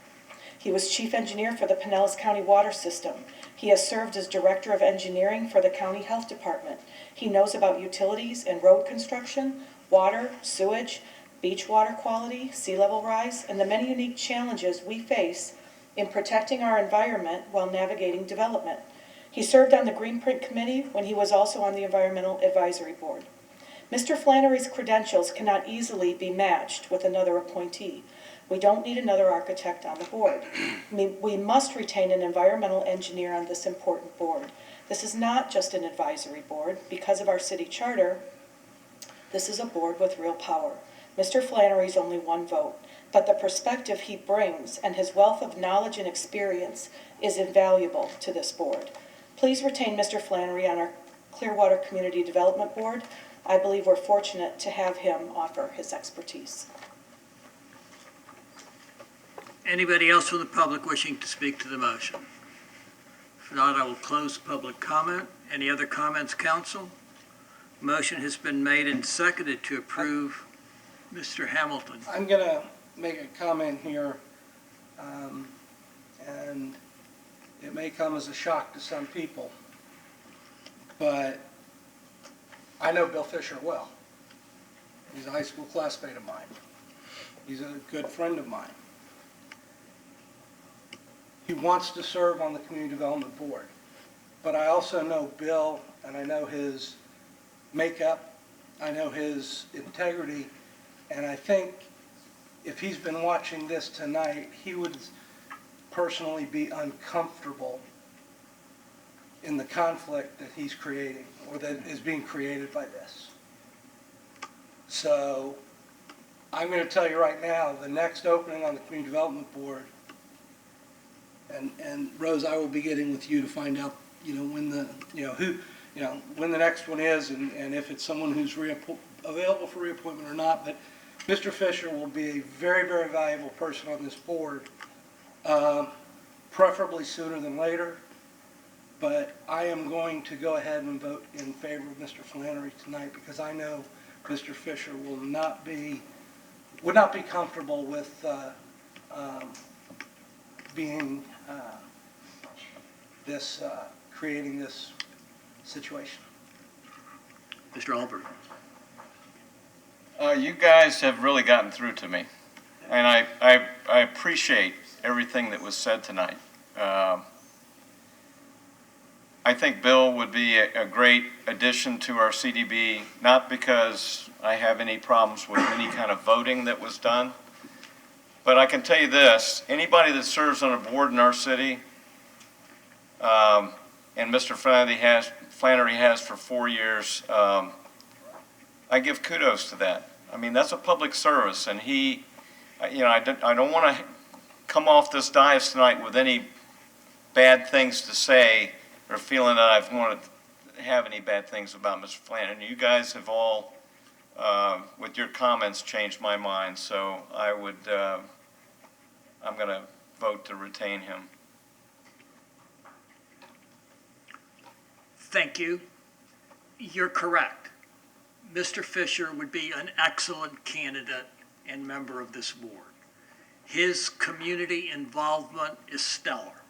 He was chief engineer for the Pinellas County Water System. He has served as director of engineering for the county health department. He knows about utilities and road construction, water, sewage, beach water quality, sea level rise, and the many unique challenges we face in protecting our environment while navigating development. He served on the Greenprint Committee when he was also on the Environmental Advisory Board. Mr. Flannery's credentials cannot easily be matched with another appointee. We don't need another architect on the board. We must retain an environmental engineer on this important board. This is not just an advisory board. Because of our city charter, this is a board with real power. Mr. Flannery's only one vote, but the perspective he brings and his wealth of knowledge and experience is invaluable to this board. Please retain Mr. Flannery on our Clearwater Community Development Board. I believe we're fortunate to have him offer his expertise. Anybody else from the public wishing to speak to the motion? If not, I will close public comment. Any other comments, council? Motion has been made and seconded to approve. Mr. Hamilton. I'm going to make a comment here, and it may come as a shock to some people, but I know Bill Fisher well. He's a high school classmate of mine. He's a good friend of mine. He wants to serve on the Community Development Board, but I also know Bill, and I know his makeup, I know his integrity, and I think if he's been watching this tonight, he would personally be uncomfortable in the conflict that he's creating, or that is being created by this. So I'm going to tell you right now, the next opening on the Community Development Board, and Rose, I will be getting with you to find out, when the, when the next one is, and if it's someone who's available for reappointment or not. But Mr. Fisher will be a very, very valuable person on this board, preferably sooner than later. But I am going to go ahead and vote in favor of Mr. Flannery tonight, because I know Mr. Fisher would not be comfortable with being creating this situation. Mr. Albert. You guys have really gotten through to me, and I appreciate everything that was said tonight. I think Bill would be a great addition to our CDB, not because I have any problems with any kind of voting that was done, but I can tell you this: anybody that serves on a board in our city, and Mr. Flannery has for 4 years, I give kudos to that. I mean, that's a public service, and he, I don't want to come off this dais tonight with any bad things to say, or feeling that I've wanted to have any bad things about Mr. Flannery. You guys have all, with your comments, changed my mind. So I'm going to vote to retain him. Thank you. You're correct. Mr. Fisher would be an excellent candidate and member of this board. His community involvement is stellar.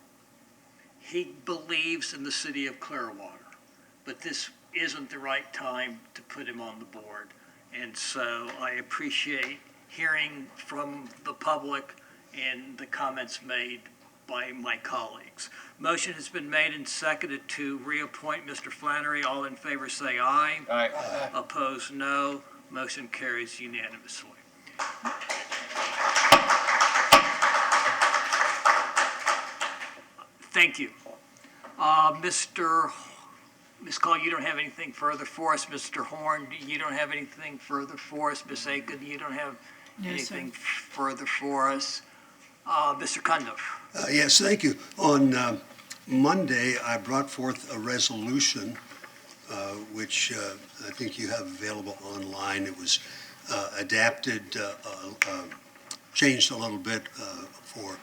He believes in the city of Clearwater, but this isn't the right time to put him on the board. And so I appreciate hearing from the public and the comments made by my colleagues. Motion has been made and seconded to reappoint Mr. Flannery. All in favor say aye. Aye. Opposed, no. Motion carries unanimously. Thank you. Ms. Call, you don't have anything further for us. Mr. Horn, you don't have anything further for us. Ms. Aiken, you don't have anything further for us. Mr. Cundiff. Yes, thank you. On Monday, I brought forth a resolution, which I think you have available online. It was adapted, changed a little bit for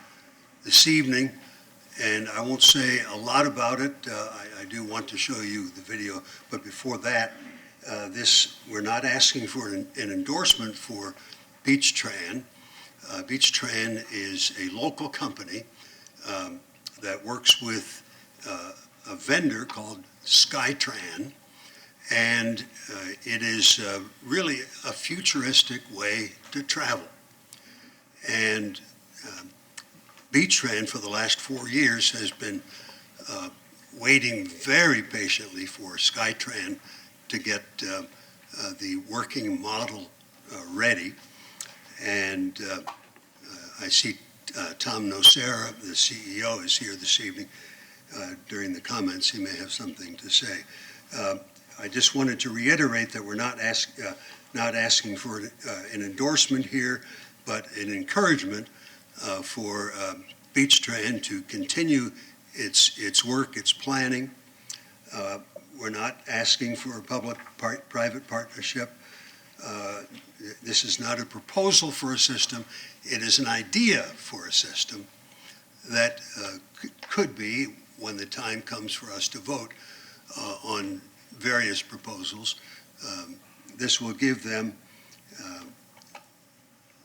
this evening. And I won't say a lot about it. I do want to show you the video. But before that, we're not asking for an endorsement for Beach-Tran. Beach-Tran is a local company that works with a vendor called SkyTran. And it is really a futuristic way to travel. And Beach-Tran for the last 4 years has been waiting very patiently for SkyTran to get the working model ready. And I see Tom Nocera, the CEO, is here this evening. During the comments, he may have something to say. I just wanted to reiterate that we're not asking for an endorsement here, but an encouragement for Beach-Tran to continue its work, its planning. We're not asking for a public-private partnership. This is not a proposal for a system. It is an idea for a system that could be, when the time comes for us to vote on various proposals, this will give them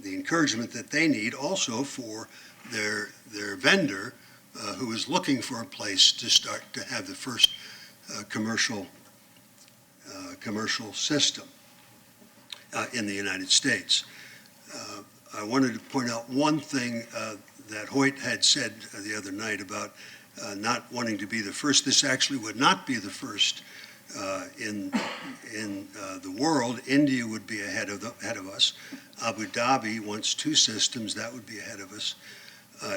the encouragement that they need also for their vendor who is looking for a place to start to have the first commercial system in the United States. I wanted to point out one thing that Hoyt had said the other night about not wanting to be the first. This actually would not be the first in the world. India would be ahead of us. Abu Dhabi wants 2 systems. That would be ahead of us.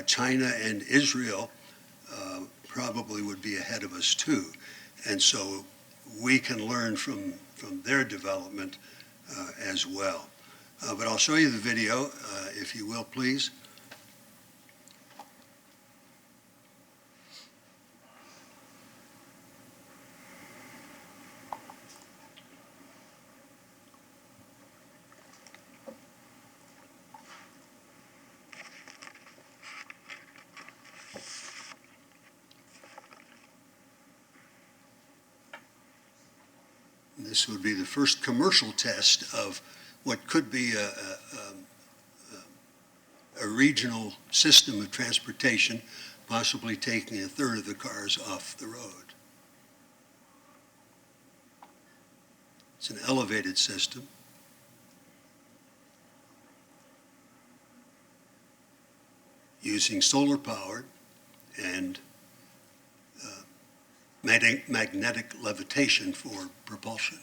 China and Israel probably would be ahead of us too. And so we can learn from their development as well. But I'll show you the video, if you will, please. This would be the first commercial test of what could be a regional system of transportation, possibly taking a third of the cars off the road. It's an elevated system. Using solar powered and magnetic levitation for propulsion.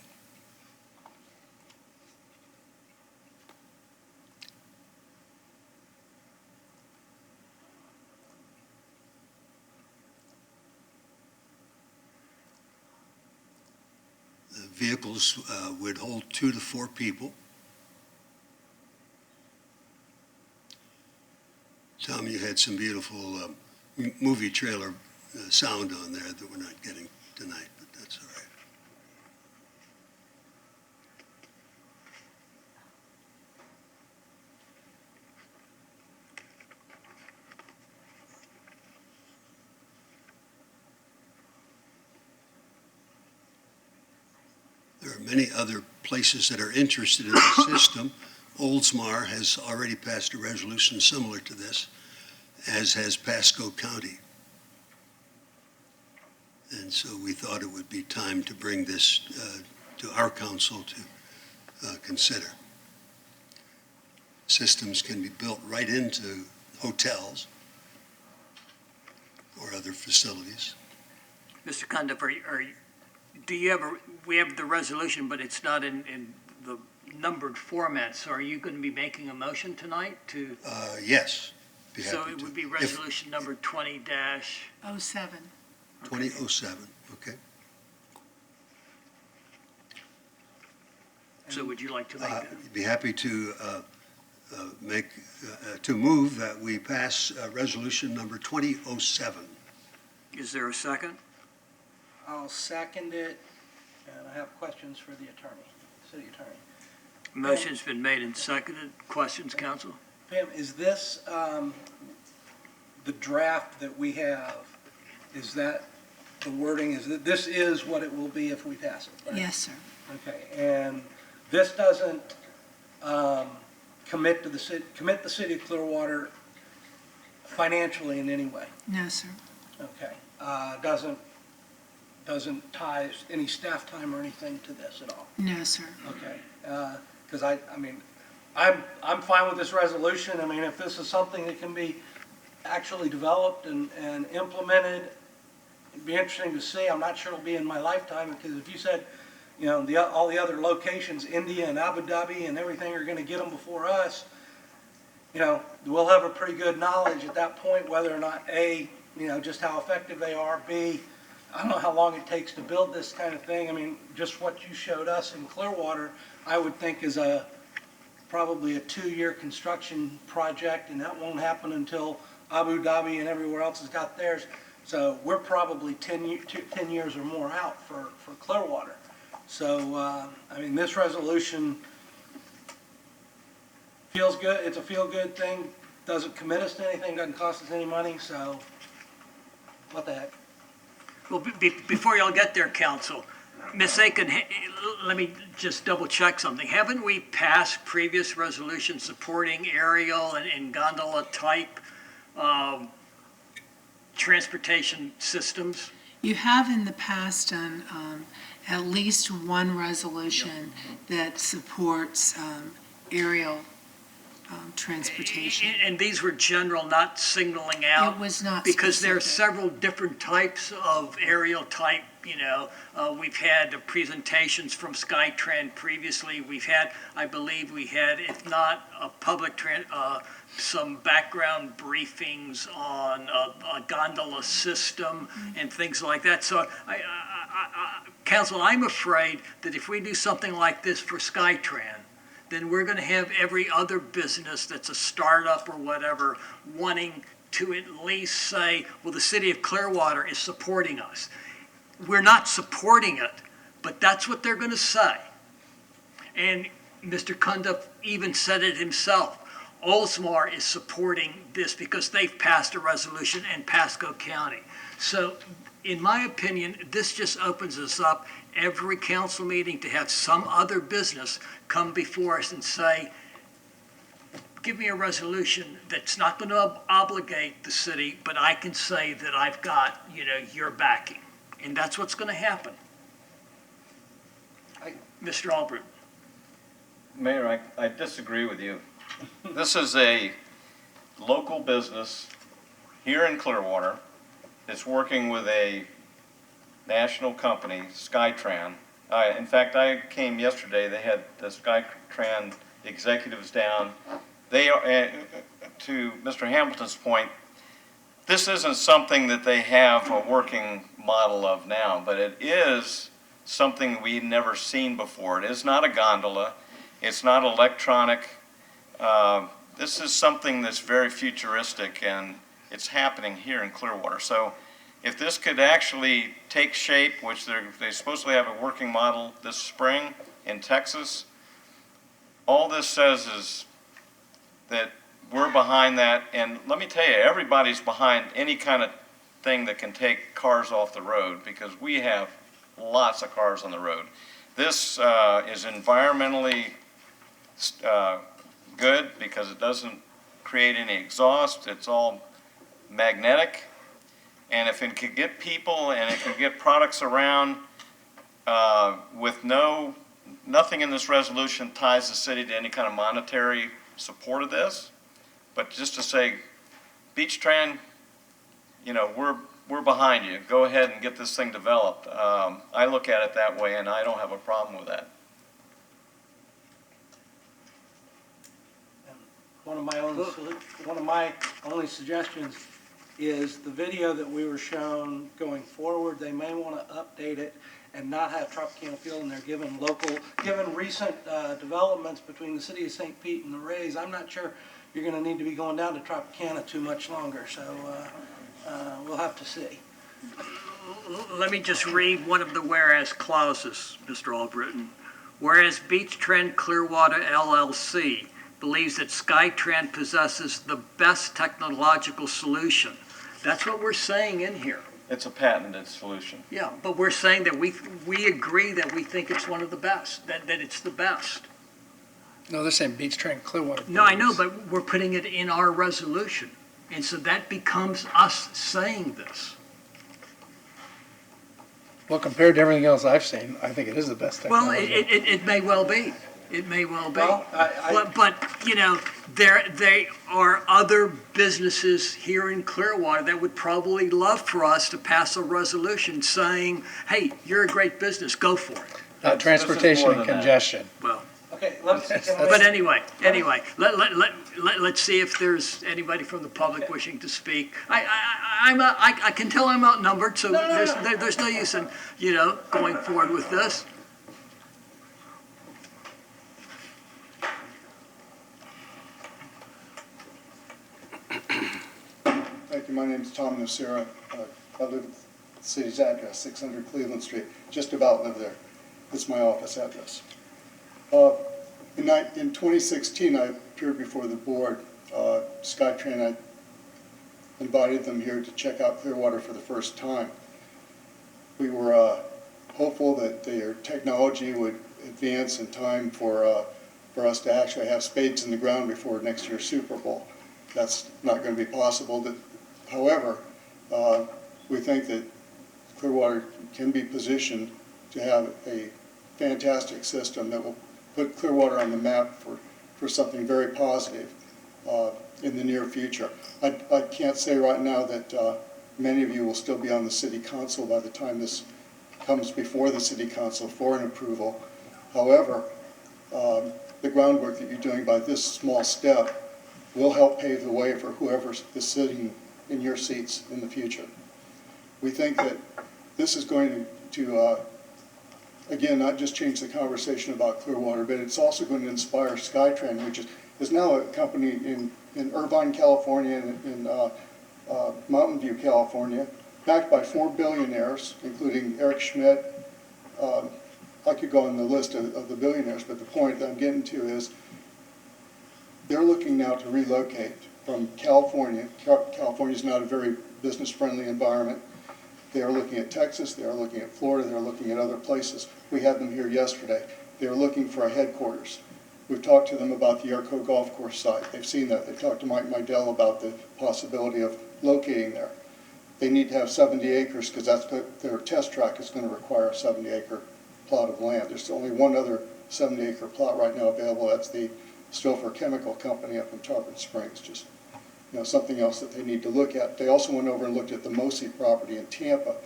The vehicles would hold 2 to 4 people. Tom, you had some beautiful movie trailer sound on there that we're not getting tonight, but that's all right. There are many other places that are interested in the system. Oldsmar has already passed a resolution similar to this, as has Pasco County. And so we thought it would be time to bring this to our council to consider. Systems can be built right into hotels or other facilities. Mr. Condiff, do you have we have the resolution, but it's not in the numbered format, so are you going to be making a motion tonight to? Yes. So it would be resolution number 20-07. 2007, okay. So would you like to make that? Be happy to to move that we pass resolution number 2007. Is there a second? I'll second it, and I have questions for the attorney, city attorney. Motion's been made and seconded. Questions, council? Pam, is this, the draft that we have, is that the wording, is that this is what it will be if we pass it, right? Yes, sir. Okay, and this doesn't commit the city of Clearwater financially in any way? No, sir. Okay, doesn't tie any staff time or anything to this at all? No, sir. Okay, because I mean, I'm fine with this resolution. I mean, if this is something that can be actually developed and implemented, it'd be interesting to see. I'm not sure it'll be in my lifetime, because if you said, you know, all the other locations, India and Abu Dhabi and everything, are going to get them before us, you know, we'll have a pretty good knowledge at that point whether or not, A, you know, just how effective they are, B, I don't know how long it takes to build this kind of thing. I mean, just what you showed us in Clearwater, I would think is probably a 2-year construction project, and that won't happen until Abu Dhabi and everywhere else has got theirs. So we're probably 10 years or more out for Clearwater. So, I mean, this resolution feels good. It's a feel-good thing. Doesn't commit us to anything, doesn't cost us any money, so what the heck. Well, before y'all get there, council, Ms. Aiken, let me just double check something. Haven't we passed previous resolutions supporting aerial and gondola type transportation systems? You have in the past done at least one resolution that supports aerial transportation. And these were general, not singling out? It was not Because there are specific. several different types of aerial type, we've had presentations from SkyTrend previously. I believe we had, if not a some background briefings on a gondola system and things like that. So Council, I'm afraid that if we do something like this for SkyTrend, then we're going to have every other business that's a startup or whatever wanting to at least say, well, the city of Clearwater is supporting us. We're not supporting it, but that's what they're going to say. And Mr. Cundiff even said it himself. Oldsmar is supporting this because they've passed a resolution in Pasco County. So in my opinion, this just opens us up every council meeting to have some other business come before us and say, give me a resolution that's not going to obligate the city, but I can say that I've got, your backing. And that's what's going to happen. Mr. Albrecht. Mayor, I disagree with you. This is a local business here in Clearwater. It's working with a national company, SkyTran. In fact, I came yesterday. They had the SkyTran executives down. They are, to Mr. Hamilton's point, this isn't something that they have a working model of now, but it is something we've never seen before. It is not a gondola. It's not electronic. This is something that's very futuristic, and it's happening here in Clearwater. So if this could actually take shape, which they supposedly have a working model this spring in Texas, all this says is that we're behind that. And let me tell you, everybody's behind any kind of thing that can take cars off the road, because we have lots of cars on the road. This is environmentally good because it doesn't create any exhaust. It's all magnetic. And if it could get people and it could get products around with nothing in this resolution ties the city to any kind of monetary support of this, but just to say, Beach-Tran, we're behind you. Go ahead and get this thing developed. I look at it that way, and I don't have a problem with that. One of my only suggestions is the video that we were shown going forward, they may want to update it and not have Tropicana Field in there, given recent developments between the city of St. Pete and the Rays. I'm not sure you're going to need to be going down to Tropicana too much longer, so we'll have to see. Let me just read one of the whereas clauses, Mr. Albritton. Whereas Beach-Tran Clearwater LLC believes that SkyTran possesses the best technological solution. That's what we're saying in here. It's a patented solution. Yeah, but we're saying that we agree that we think it's one of the best, that it's the best. No, they're saying Beach-Tran Clearwater. No, I know, but we're putting it in our resolution. And so that becomes us saying this. Well, compared to everything else I've seen, I think it is the best Well, technology. it may well be. It may well be. Well, But there are other businesses here in Clearwater that would probably love for us to pass a resolution saying, hey, you're a great business, go for it. Transportation and congestion. Well, okay, but anyway, let's see if there's anybody from the public wishing to speak. I can tell I'm outnumbered, so there's no use in, going forward with this. Thank you. My name is Tom Nocera. I live at the city's address, 600 Cleveland Street. Just about live there. It's my office address. In 2016, I appeared before the board. SkyTran, I invited them here to check out Clearwater for the first time. We were hopeful that their technology would advance in time for us to actually have spades in the ground before next year's Super Bowl. That's not going to be possible. However, we think that Clearwater can be positioned to have a fantastic system that will put Clearwater on the map for for something very positive in the near future. I can't say right now that many of you will still be on the city council by the time this comes before the city council for an approval. However, the groundwork that you're doing by this small step will help pave the way for whoever is sitting in your seats in the future. We think that this is going to again, not just change the conversation about Clearwater, but it's also going to inspire SkyTran, which is now a company in Irvine, California, and in Mountain View, California, backed by 4 billionaires, including Eric Schmidt. I could go on the list of the billionaires, but the point that I'm getting to is they're looking now to relocate from California. California is not a very business-friendly environment. They are looking at Texas, they are looking at Florida, they're looking at other places. We had them here yesterday. They are looking for a headquarters. We've talked to them about the Airco Golf Course site. They've seen that. They've talked to Mike Mydell about the possibility of locating there. They need to have 70 acres because that's their test track is going to require a 70-acre plot of land. There's only one other 70-acre plot right now available. That's the Stouffer Chemical Company up in Tarpon Springs. Just something else that they need to look at. They also went over and looked at the Mosi property in Tampa,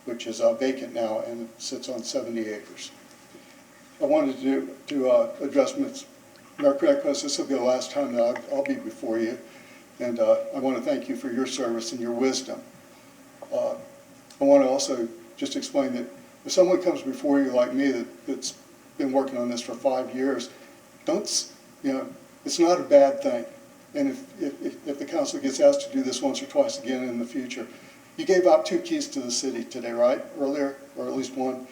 which is vacant now and it sits on 70 acres. I wanted to address Mayor Craigcliffe. This will be the last time that I'll be before you, and I want to thank you for your service and your wisdom. I want to also just explain that if someone comes before you like me that's been working on this for 5 years, it's not a bad thing. And if the council gets asked to do this once or twice again in the future, you gave out 2 keys to the city today, right? Earlier, or at least one.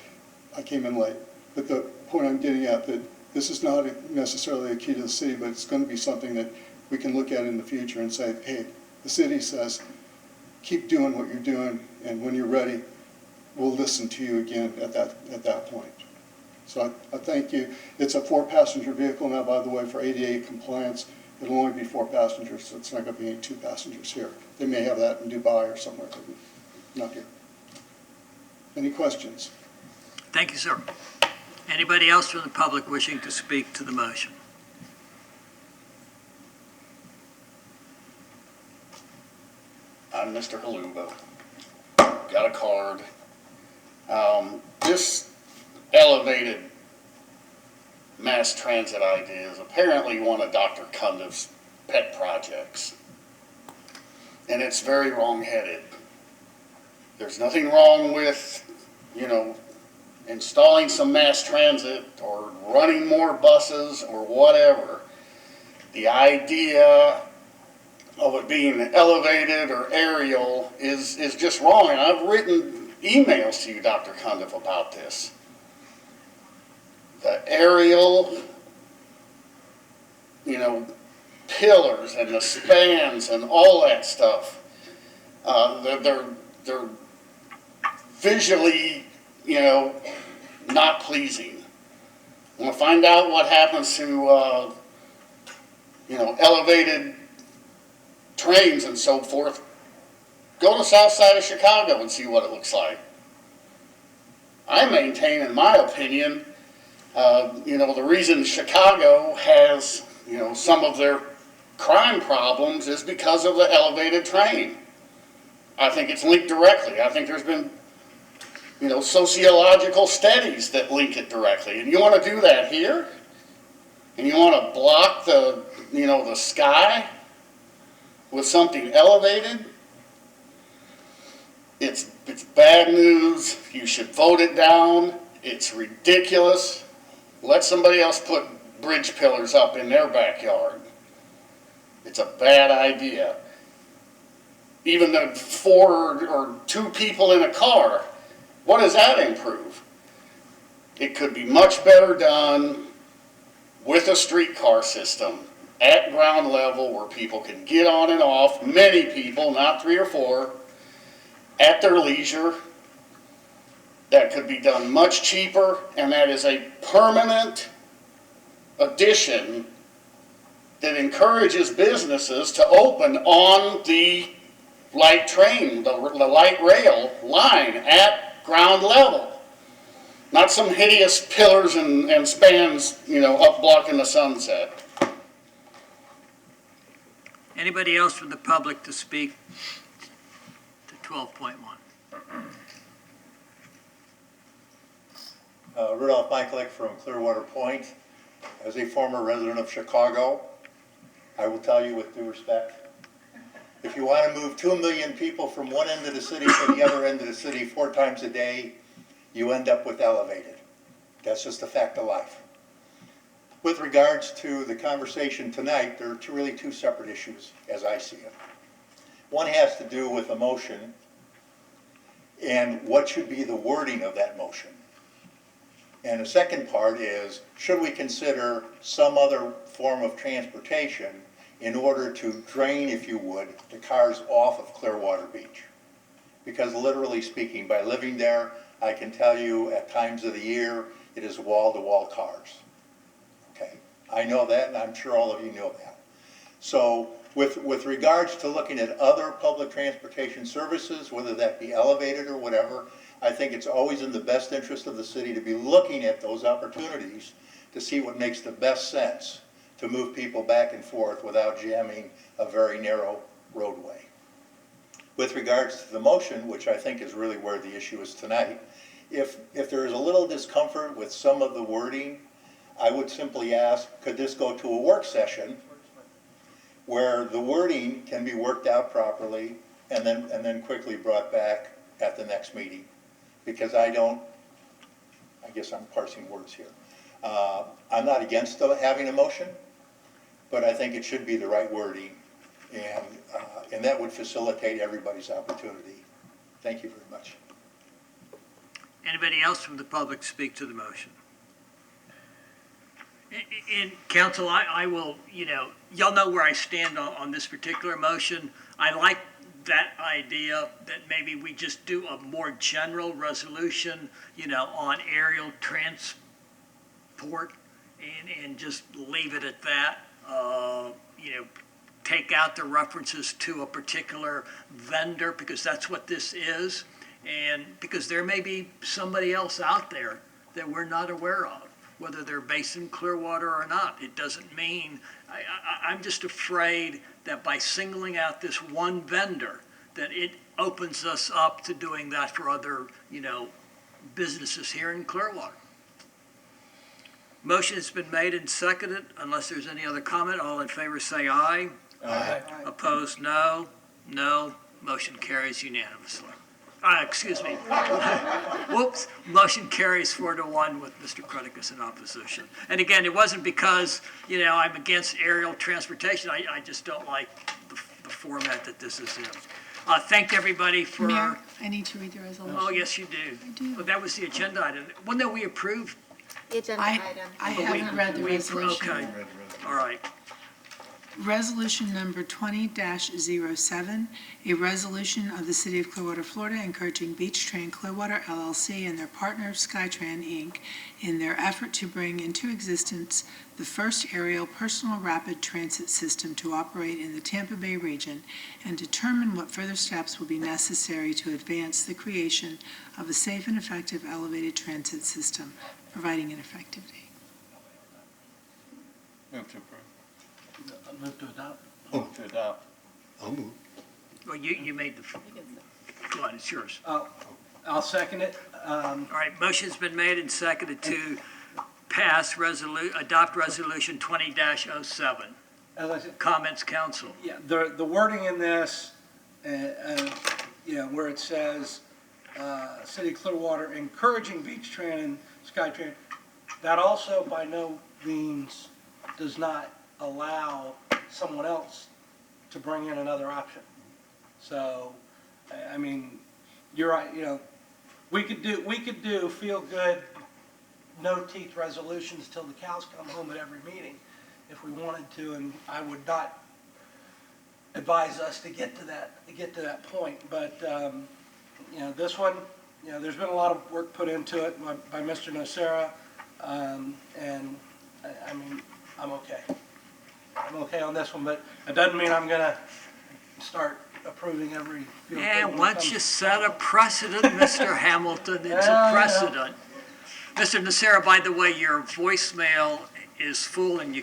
I came in late. But the point I'm getting at, that this is not necessarily a key to the city, but it's going to be something that we can look at in the future and say, hey, the city says, keep doing what you're doing, and when you're ready, we'll listen to you again at that point. So I thank you. It's a 4-passenger vehicle now, by the way, for ADA compliance. It'll only be 4 passengers, so it's not going to be any 2 passengers here. They may have that in Dubai or somewhere, but not here. Any questions? Thank you, sir. Anybody else from the public wishing to speak to the motion? I'm Mr. Haluba. Got a card. This elevated mass transit idea is apparently one of Dr. Cundiff's pet projects. And it's very wrong-headed. There's nothing wrong with, installing some mass transit or running more buses or whatever. The idea of it being elevated or aerial is just wrong. And I've written emails to you, Dr. Cundiff, about this. The aerial, pillars and the spans and all that stuff, they're visually, not pleasing. Want to find out what happens to, elevated trains and so forth, go to the south side of Chicago and see what it looks like. I maintain, in my opinion, the reason Chicago has, some of their crime problems is because of the elevated train. I think it's linked directly. I think there's been, sociological studies that link it directly. And you want to do that here? And you want to block the, the sky with something elevated? It's bad news. You should vote it down. It's ridiculous. Let somebody else put bridge pillars up in their backyard. It's a bad idea. Even the 4 or 2 people in a car, what does that improve? It could be much better done with a streetcar system at ground level where people can get on and off, many people, not 3 or 4, at their leisure. That could be done much cheaper, and that is a permanent addition that encourages businesses to open on the light train, the light rail line at ground level. Not some hideous pillars and spans, up blocking the sunset. Anybody else from the public to speak to 12.1? Rudolph Michaelek from Clearwater Point. As a former resident of Chicago, I will tell you with due respect, if you want to move 2 million people from one end of the city to the other end of the city 4 times a day, you end up with elevated. That's just a fact of life. With regards to the conversation tonight, there are really two separate issues as I see it. One has to do with a motion and what should be the wording of that motion. And the second part is, should we consider some other form of transportation in order to drain, if you would, the cars off of Clearwater Beach? Because literally speaking, by living there, I can tell you at times of the year, it is wall-to-wall cars. Okay, I know that, and I'm sure all of you know that. So with regards to looking at other public transportation services, whether that be elevated or whatever, I think it's always in the best interest of the city to be looking at those opportunities to see what makes the best sense to move people back and forth without jamming a very narrow roadway. With regards to the motion, which I think is really where the issue is tonight, if there is a little discomfort with some of the wording, I would simply ask, could this go to a work session where the wording can be worked out properly and then quickly brought back at the next meeting? Because I guess I'm parsing words here. I'm not against having a motion, but I think it should be the right wording, and that would facilitate everybody's opportunity. Thank you very much. Anybody else from the public speak to the motion? In council, I will, y'all know where I stand on this particular motion. I like that idea that maybe we just do a more general resolution, on aerial transport and just leave it at that. Take out the references to a particular vendor because that's what this is. And because there may be somebody else out there that we're not aware of, whether they're based in Clearwater or not. It doesn't mean, I'm just afraid that by singling out this one vendor, that it opens us up to doing that for other, businesses here in Clearwater. Motion has been made and seconded. Unless there's any other comment, all in favor say aye. Aye. Opposed, no. No. Motion carries unanimously. Excuse me. Whoops. Motion carries 4-1 with Mr. Creticus in opposition. And again, it wasn't because, I'm against aerial transportation. I just don't like the format that this is in. Thank everybody for... Mayor, I need to read the resolution. Oh, yes, you do. I do. Well, that was the agenda item. Well, no, we approved. The agenda item. I haven't read the resolution. Okay. All right. Resolution number 20-07, a resolution of the City of Clearwater, Florida, encouraging Beach Train Clearwater LLC and their partner SkyTran Inc. in their effort to bring into existence the first aerial personal rapid transit system to operate in the Tampa Bay region and determine what further steps will be necessary to advance the creation of a safe and effective elevated transit system, providing an effective date. Move to approve. Move to adopt. Move to adopt. I'll move. Well, you made the, go on, it's yours. I'll second it. All right, motion's been made and seconded to adopt resolution 20-07. As I said, Comments, council? yeah, the wording in this, where it says, City of Clearwater encouraging Beach Train and SkyTran, that also by no means does not allow someone else to bring in another option. So, I mean, you're right, we could do feel-good, no-teeth resolutions till the cows come home at every meeting if we wanted to, and I would not advise us to get to that point. But, this one, there's been a lot of work put into it by Mr. Nocera, and I mean, I'm okay. I'm okay on this one, but it doesn't mean I'm gonna start approving every field. Yeah, once you set a precedent, Mr. Hamilton, it's a precedent. Mr. Nocera, by the way, your voicemail is full and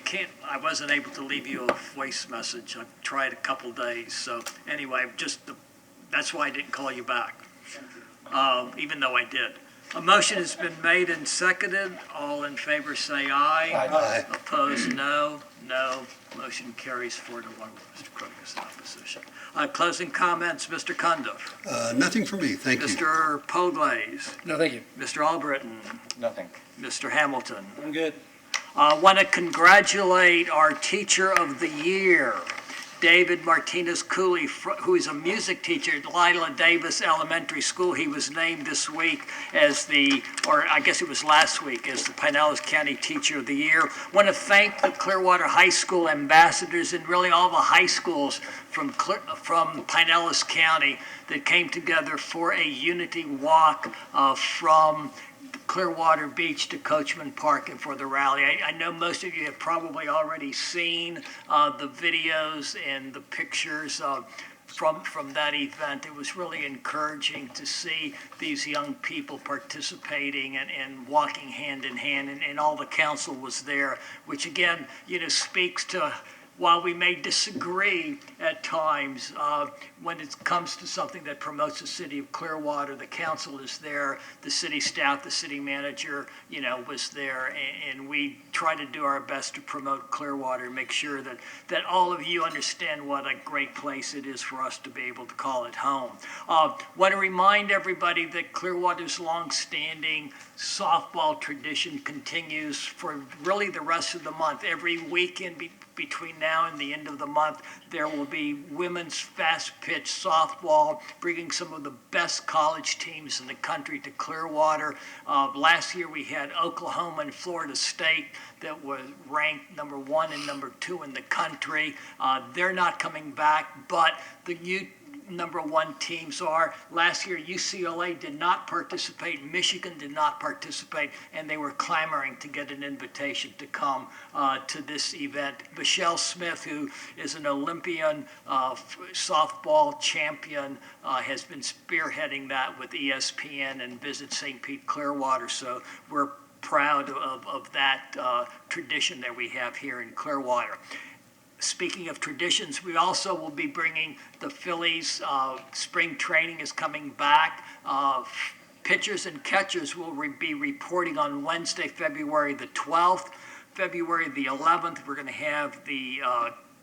I wasn't able to leave you a voice message. I've tried a couple days, so anyway, that's why I didn't call you back, even though I did. A motion has been made and seconded. All in favor say aye. Aye. Opposed, no. No. Motion carries 4-1 with Mr. Crocus in opposition. Closing comments, Mr. Cundiff. Nothing for me, thank you. Mr. Poglaze. No, thank you. Mr. Albritton. Nothing. Mr. Hamilton. I'm good. Want to congratulate our Teacher of the Year, David Martinez Cooley, who is a music teacher at Lila Davis Elementary School. He was named this week or I guess it was last week, as the Pinellas County Teacher of the Year. Want to thank the Clearwater High School ambassadors and really all the high schools from Pinellas County that came together for a unity walk from Clearwater Beach to Coachman Park and for the rally. I know most of you have probably already seen the videos and the pictures from that event. It was really encouraging to see these young people participating and walking hand in hand, and all the council was there, which again, speaks to, while we may disagree at times, when it comes to something that promotes the city of Clearwater, the council is there, the city staff, the city manager, was there, and we try to do our best to promote Clearwater and make sure that all of you understand what a great place it is for us to be able to call it home. Want to remind everybody that Clearwater's longstanding softball tradition continues for really the rest of the month. Every weekend between now and the end of the month, there will be women's fast-pitch softball, bringing some of the best college teams in the country to Clearwater. Last year, we had Oklahoma and Florida State that was ranked number 1 and number 2 in the country. They're not coming back, but the number 1 teams are. Last year, UCLA did not participate, Michigan did not participate, and they were clamoring to get an invitation to come to this event. Michelle Smith, who is an Olympian softball champion, has been spearheading that with ESPN and Visit St. Pete Clearwater, so we're proud of that tradition that we have here in Clearwater. Speaking of traditions, we also will be bringing the Phillies. Spring training is coming back. Pitchers and catchers will be reporting on Wednesday, February the 12th. February the 11th, we're going to have the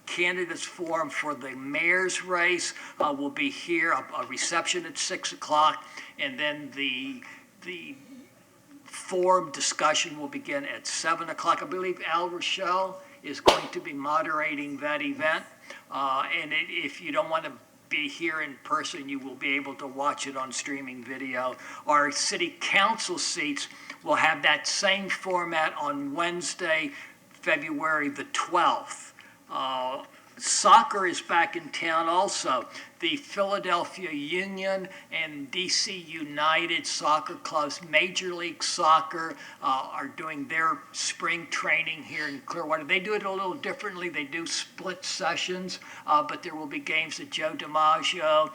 candidates forum for the mayor's race. Will be here, a reception at 6 o'clock, and then the forum discussion will begin at 7 o'clock. I believe Al Rochelle is going to be moderating that event. And if you don't want to be here in person, you will be able to watch it on streaming video. Our city council seats will have that same format on Wednesday, February the 12th. Soccer is back in town also. The Philadelphia Union and DC United soccer clubs, Major League Soccer, are doing their spring training here in Clearwater. They do it a little differently. They do split sessions, but there will be games at Joe DiMaggio,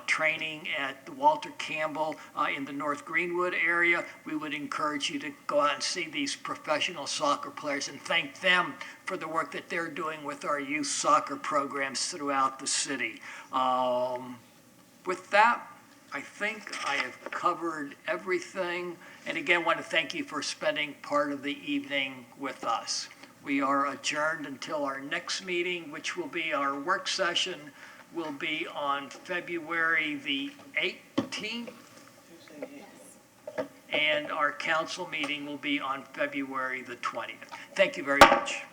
training at the Walter Campbell in the North Greenwood area. We would encourage you to go out and see these professional soccer players and thank them for the work that they're doing with our youth soccer programs throughout the city. With that, I think I have covered everything. And again, want to thank you for spending part of the evening with us. We are adjourned until our next meeting, which will be our work session, will be on February the 18th. And our council meeting will be on February the 20th. Thank you very much.